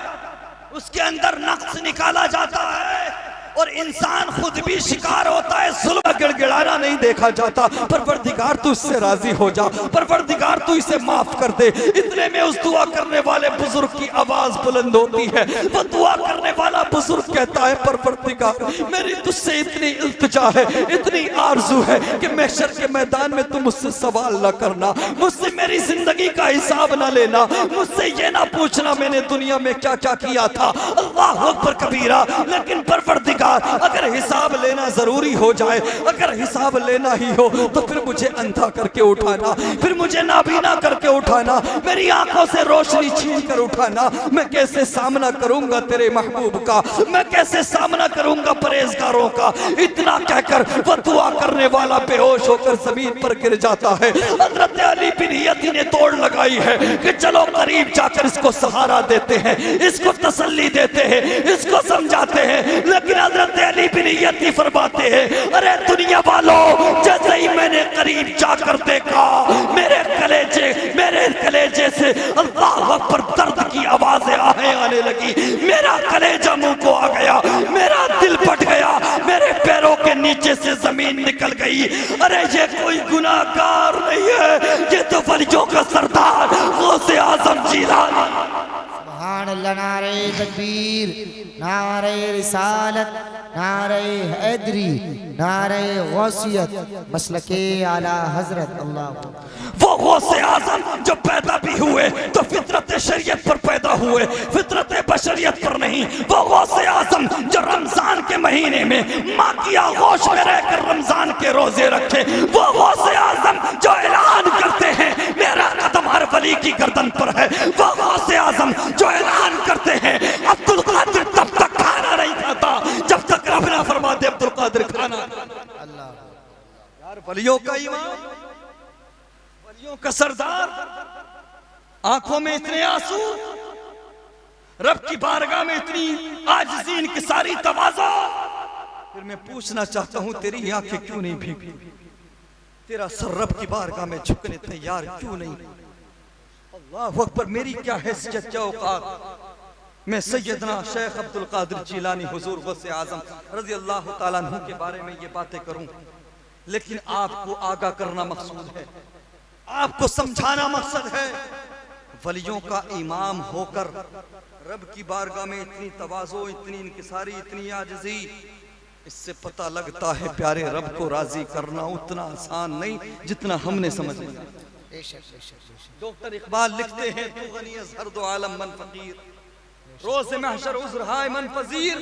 उसके अंदर नक्स निकाला जाता है, और इंसान खुद भी शिकार होता है। जुल्म गिड़गिड़ाना नहीं देखा जाता। परवरदिगार तू इससे राजी हो जा, परवरदिगार तू इसे माफ कर दे। इतने में उस दुआ करने वाले बुजुर्ग की आवाज बुलंद होती है। वो दुआ करने वाला बुजुर्ग कहता है, परवरदिगार मेरी तुझसे इतनी इल्तिजा है, इतनी आरजू है कि महशर के मैदान में तू मुझसे सवाल न करना, मुझसे मेरी जिंदगी का हिसाब न लेना, मुझसे ये ना पूछना मैंने दुनिया में क्या क्या किया था। अल्लाह अकबर कबीरा। लेकिन परवरदिगार परवरदिगार, अगर हिसाब लेना जरूरी हो जाए, अगर हिसाब लेना ही हो तो फिर मुझे अंधा करके उठाना, फिर मुझे नाबीना करके उठाना, मेरी आंखों से रोशनी छीन कर उठाना। मैं कैसे सामना करूंगा तेरे महबूब का, मैं कैसे सामना करूंगा परहेजगारों का। इतना कहकर वह दुआ करने वाला बेहोश होकर जमीन पर गिर जाता है। हजरत अली बिन यती ने तोड़ लगाई है कि चलो करीब जाकर इसको सहारा देते हैं, इसको तसल्ली देते हैं, इसको समझाते हैं। लेकिन हजरत अली बिन यती फरमाते हैं, अरे दुनिया वालों, जैसे ही मैंने करीब जाकर देखा मेरे कलेजे से अल्लाह अकबर दर्द की आवाजें आने लगी। मेरा कलेजा मुंह को आ गया, मेरा दिल फट गया, मेरे पैरों के नीचे से जमीन निकल गई। अरे ये कोई गुनाहगार नहीं है, ये तो वलियों का सरदार गौसे आजम जीलानी। सुभान अल्लाह, नारे तकबीर, नारे रिसालत, नारे हैदरी, नारे गौसियत, मसलके आला हजरत। अल्लाह वो गौसे आजम जो पैदा भी हुए तो फितरत शरीयत पर पैदा हुए, फितरत बशरियत पर नहीं। वो गौसे आजम जो रमजान के महीने में माँ की आगोश में रहकर रमजान के रोजे रखे, वो गौसे आजम जो ऐलान करते हैं मेरा कदम हर वली की गर्दन पर है, वो गौसे आजम जो ऐलान करते हैं अब्दुल कादिर तब तक खाना नहीं खाता जब तक रब ना फरमा दे अब्दुल कादिर खाना। यार वलियों का ईमान, वलियों का सरदार, आंखों में इतने आंसू, रब की बारगाह में इतनी आजिज़ी, इनकी सारी तवाज़ो। फिर मैं पूछना चाहता हूं तेरी आंखें क्यों नहीं भीगी, तेरा सर रब की बारगाह में झुकने तैयार क्यों नहीं। अल्लाह अकबर, मेरी क्या हैसियत, क्या औकात। मैं सैयदना शेख अब्दुल कादिर जीलानी हुजूर गौसे आजम रज़ी अल्लाह ताला अन्हु के बारे में ये बातें करूं, लेकिन आपको आगाह करना मकसूद है, आपको समझाना मकसद है। वलियों का इमाम होकर रब की बारगाह में इतनी तवाज़ो, इतनी इनकिसारी, इतनी आजिज़ी, इससे पता लगता है प्यारे रब को राजी करना उतना आसान नहीं जितना हमने समझ लिया। डॉक्टर इकबाल लिखते हैं, तू गनी अज़हर दो आलम मन फकीर, रोज़े महशर उज़्र हाय मन फजीर,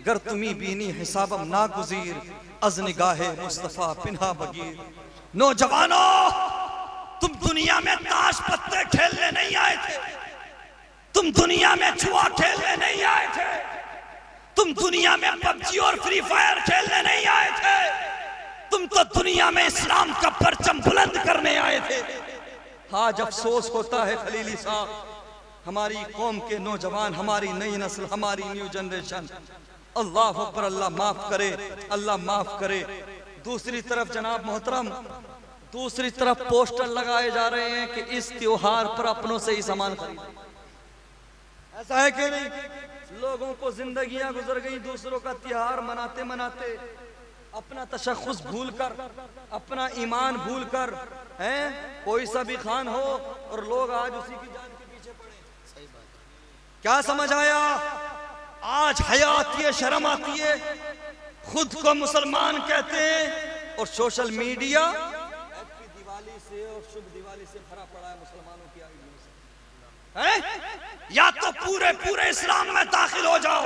गर तुमी बीनी हिसाबम नागुज़ीर, अज़ निगाहे मुस्तफ़ा पिन्हा बगीर। नौजवानों, तुम दुनिया में ताश पत्ते खेलने नहीं आए थे, तुम दुनिया में जुआ खेलने नहीं आए थे, तुम दुनिया में पबजी और फ्री फायर खेलने नहीं आए थे, तुम तो दुनिया में इस्लाम का परचम बुलंद करने आए थे। आज अफसोस होता है खलीली साहब, हमारी कौम के नौजवान, हमारी नई नस्ल, हमारी न्यू जनरेशन, अल्लाह अकबर, अल्लाह माफ करे, अल्लाह माफ करे। दूसरी तरफ जनाब मोहतरम, दूसरी तरफ पोस्टर लगाए जा रहे हैं कि इस त्योहार पर अपनों से ही सामान खरीदो। ऐसा है कि नहीं? लोगों को जिंदगियां गुजर गई दूसरों का त्योहार मनाते मनाते, अपना तशख्खुस भूल कर, अपना ईमान भूल कर, हैं कोई सा भी खान हो और लोग आज उसी की जान के पीछे पड़े। क्या समझ आया? आज हया आती है, शर्म आती है, खुद को मुसलमान कहते हैं और सोशल मीडिया हैप्पी दिवाली से और शुभ दिवाली से भरा पड़ा है मुसलमानों की आईडियों से। हैं? या तो पूरे पूरे इस्लाम में दाखिल हो जाओ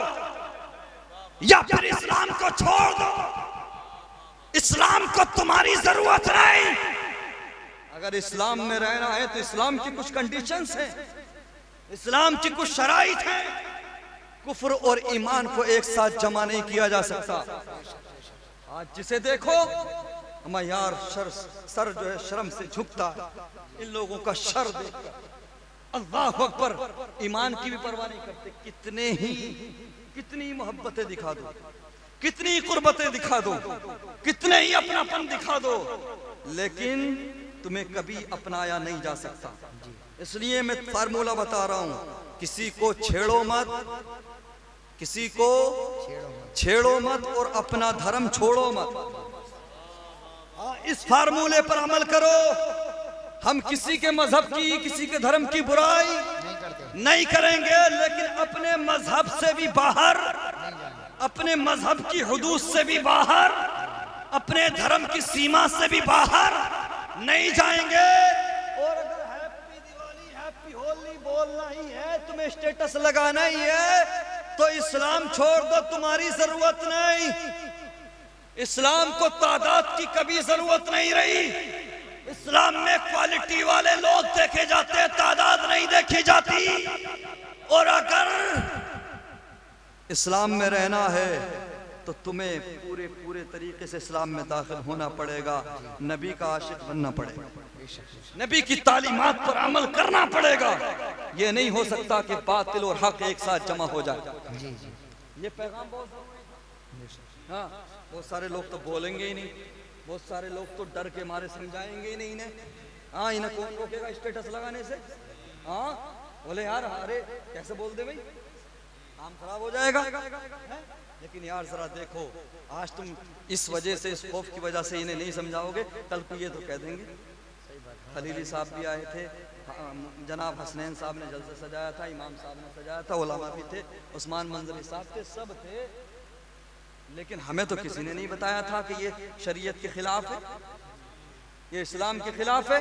या फिर इस्लाम को छोड़ दो। इस्लाम को तुम्हारी जरूरत नहीं। अगर इस्लाम में रहना है तो इस्लाम की कुछ कंडीशंस हैं, इस्लाम की कुछ शराइत है। कुफ्र और ईमान को एक साथ जमा नहीं किया जा सकता। आज जिसे देखो हमारा यार सर जो है शर्म से झुकता है इन लोगों का शर देखकर। अल्लाह अकबर, ईमान की भी परवाह नहीं करते। कितनी मोहब्बतें दिखा दो, कितनी कुर्बतें दिखा दो, कितने ही अपनापन दिखा दो, लेकिन तुम्हें कभी अपनाया नहीं जा सकता। इसलिए मैं फार्मूला बता रहा हूं, किसी को छेड़ो मत, किसी को छेड़ो मत और अपना धर्म छोड़ो मत। इस फार्मूले पर अमल करो। हम किसी के मजहब की, किसी के धर्म की बुराई नहीं करेंगे, लेकिन अपने मजहब से भी बाहर, अपने मजहब की हुदूद से भी बाहर, अपने धर्म की सीमा से भी बाहर नहीं जाएंगे। और अगर हैप्पी दिवाली, हैप्पी होली बोलना ही है, तुम्हें स्टेटस लगाना ही है, तो इस्लाम छोड़ दो, तुम्हारी जरूरत नहीं। इस्लाम को तादाद की कभी जरूरत नहीं रही। इस्लाम में क्वालिटी वाले लोग देखे जाते हैं, तादाद नहीं देखी जाती। और अगर इस्लाम में रहना है तो तुम्हें पूरे पूरे तरीके से इस्लाम में दाखिल होना पड़ेगा, नबी का आशिक बनना पड़ेगा, नबी की तालीमात पर अमल करना पड़ेगा। ये नहीं हो सकता कि बातिल और हक एक साथ जमा हो जाए। ये पैगाम हाँ, बहुत सारे लोग तो बोलेंगे ही नहीं, बहुत सारे लोग तो डर के मारे समझाएंगे ही नहीं इन्हें। हाँ, इन्हें कौन रोकेगा स्टेटस लगाने से? हाँ, बोले यार अरे कैसे बोल दे भाई, काम खराब हो जाएगा। लेकिन यार जरा देखो, आज तुम इस वजह से, इस खौफ की वजह से इन्हें नहीं समझाओगे, कल को ये तो कह देंगे। खलीली साहब भी आए थे, जनाब हसनैन साहब ने जलसा सजाया था, इमाम साहब ने सजाया था, उलमा भी थे, उस्मान मंजरी साहब थे, सब थे। लेकिन हमें तो किसी ने नहीं बताया था कि ये शरीयत के खिलाफ है, ये इस्लाम के खिलाफ है।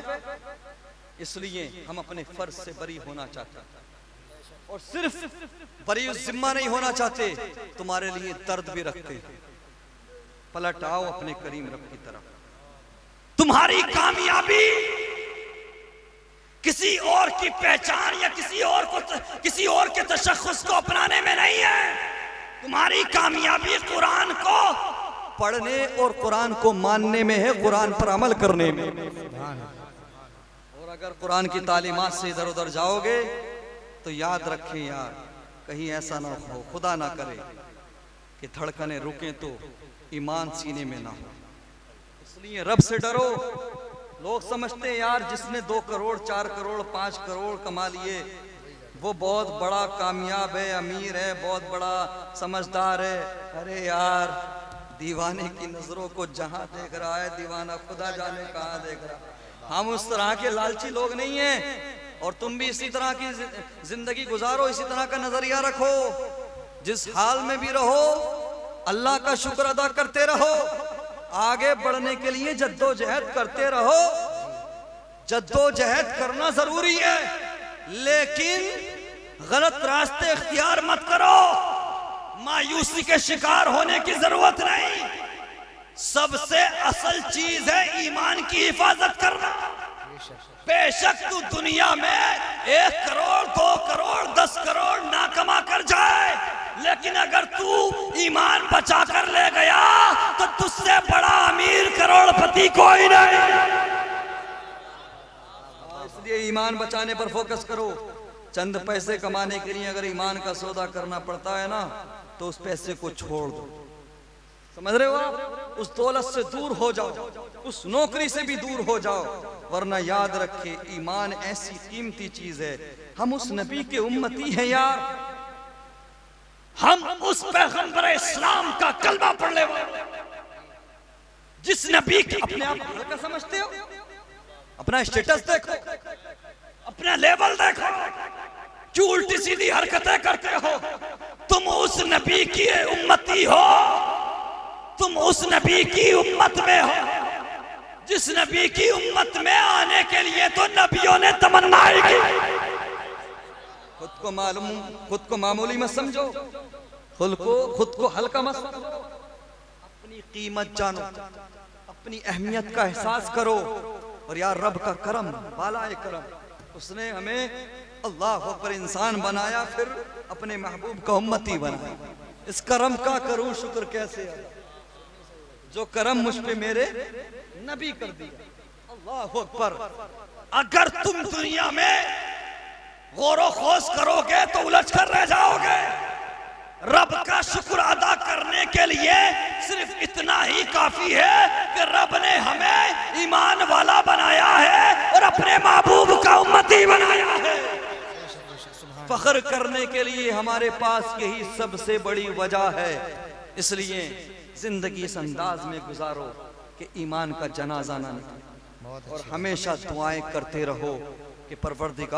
इसलिए हम अपने फर्ज से बरी होना चाहते हैं, और सिर्फ बरी जिम्मा नहीं होना चाहते, तुम्हारे लिए दर्द भी रखते हैं। पलट आओ अपने करीम रब की तरफ। तुम्हारी कामयाबी किसी और की पहचान या किसी और के तशख्खुस को अपनाने में नहीं है। तुम्हारी कामयाबी कुरान को पढ़ने और कुरान को मानने में है, कुरान पर अमल करने में। और अगर कुरान की तालीमात से इधर उधर जाओगे तो याद रखें यार, कहीं ऐसा ना हो, खुदा ना करे कि धड़कने रुके तो ईमान सीने में ना हो। इसलिए रब से डरो। लोग समझते हैं यार जिसने 2 करोड़ 4 करोड़ 5 करोड़ कमा लिए वो बहुत बड़ा कामयाब है, अमीर है, बहुत बड़ा समझदार है। अरे यार, दीवाने की नजरों को जहां देख रहा है दीवाना खुदा जाने कहां देख रहा है। हम उस तरह के लालची लोग नहीं हैं, और तुम भी इसी तरह की जिंदगी गुजारो, इसी तरह का नजरिया रखो। जिस हाल में भी रहो अल्लाह का शुक्र अदा करते रहो, आगे बढ़ने के लिए जद्दोजहद करते रहो। जद्दोजहद करना जरूरी है, लेकिन गलत रास्ते इख्तियार मत करो। मायूसी के शिकार होने की जरूरत नहीं। सबसे असल चीज है ईमान की हिफाजत करना। बेशक तू दुनिया में 1 करोड़ 2 करोड़ 10 करोड़ ना कमा कर जाए, लेकिन अगर तू ईमान बचा कर ले गया तो तुझसे बड़ा अमीर करोड़पति कोई नहीं। इसलिए ईमान बचाने पर फोकस करो। चंद पैसे कमाने के लिए अगर ईमान का सौदा करना पड़ता है ना, तो उस पैसे को छोड़ दो। समझ रहे हो आप? उस दौलत से दूर हो जाओ, उस नौकरी से भी दूर हो जाओ, वरना याद रखे ईमान ऐसी कीमती चीज है। हम उस नबी के उम्मती हैं यार, हम उस पैगंबर इस्लाम का कलमा पढ़ने वाले, जिस नबी के अपने आप को हल्का समझते हो? अपना स्टेटस देखो, अपना लेवल देखो, क्यों उल्टी सीधी हरकतें करते हो? तुम उस नबी की उम्मती हो, तुम उस नबी की उम्मत में हो, जिस नबी की उम्मत में आने के लिए तो नबियों ने तमन्नाएं की। खुद को मामूली मत समझो, खुद को हल्का मत समझो। अपनी कीमत जानो, अपनी अहमियत का एहसास करो। और यार रब का करम, बालाए करम, उसने हमें अल्लाह पर इंसान बनाया, फिर अपने महबूब का उम्मती बनाया। इस करम का करूं शुक्र कैसे, जो करम मुझ पे मेरे नबी कर दिया। अल्लाह अकबर। अगर तुम दुनिया में गौर खोज करोगे तो उलझ कर रह जाओगे। रब का शुक्र अदा करने के लिए सिर्फ इतना ही काफी है कि रब ने हमें ईमान वाला बनाया है और अपने महबूब का उम्मती बनाया है। फख्र करने के लिए हमारे पास यही सबसे बड़ी वजह है। इसलिए जिंदगी इस अंदाज में गुजारो कि ईमान का जनाजा ना निकले, और हमेशा दुआएं करते रहो कि परवरदिगार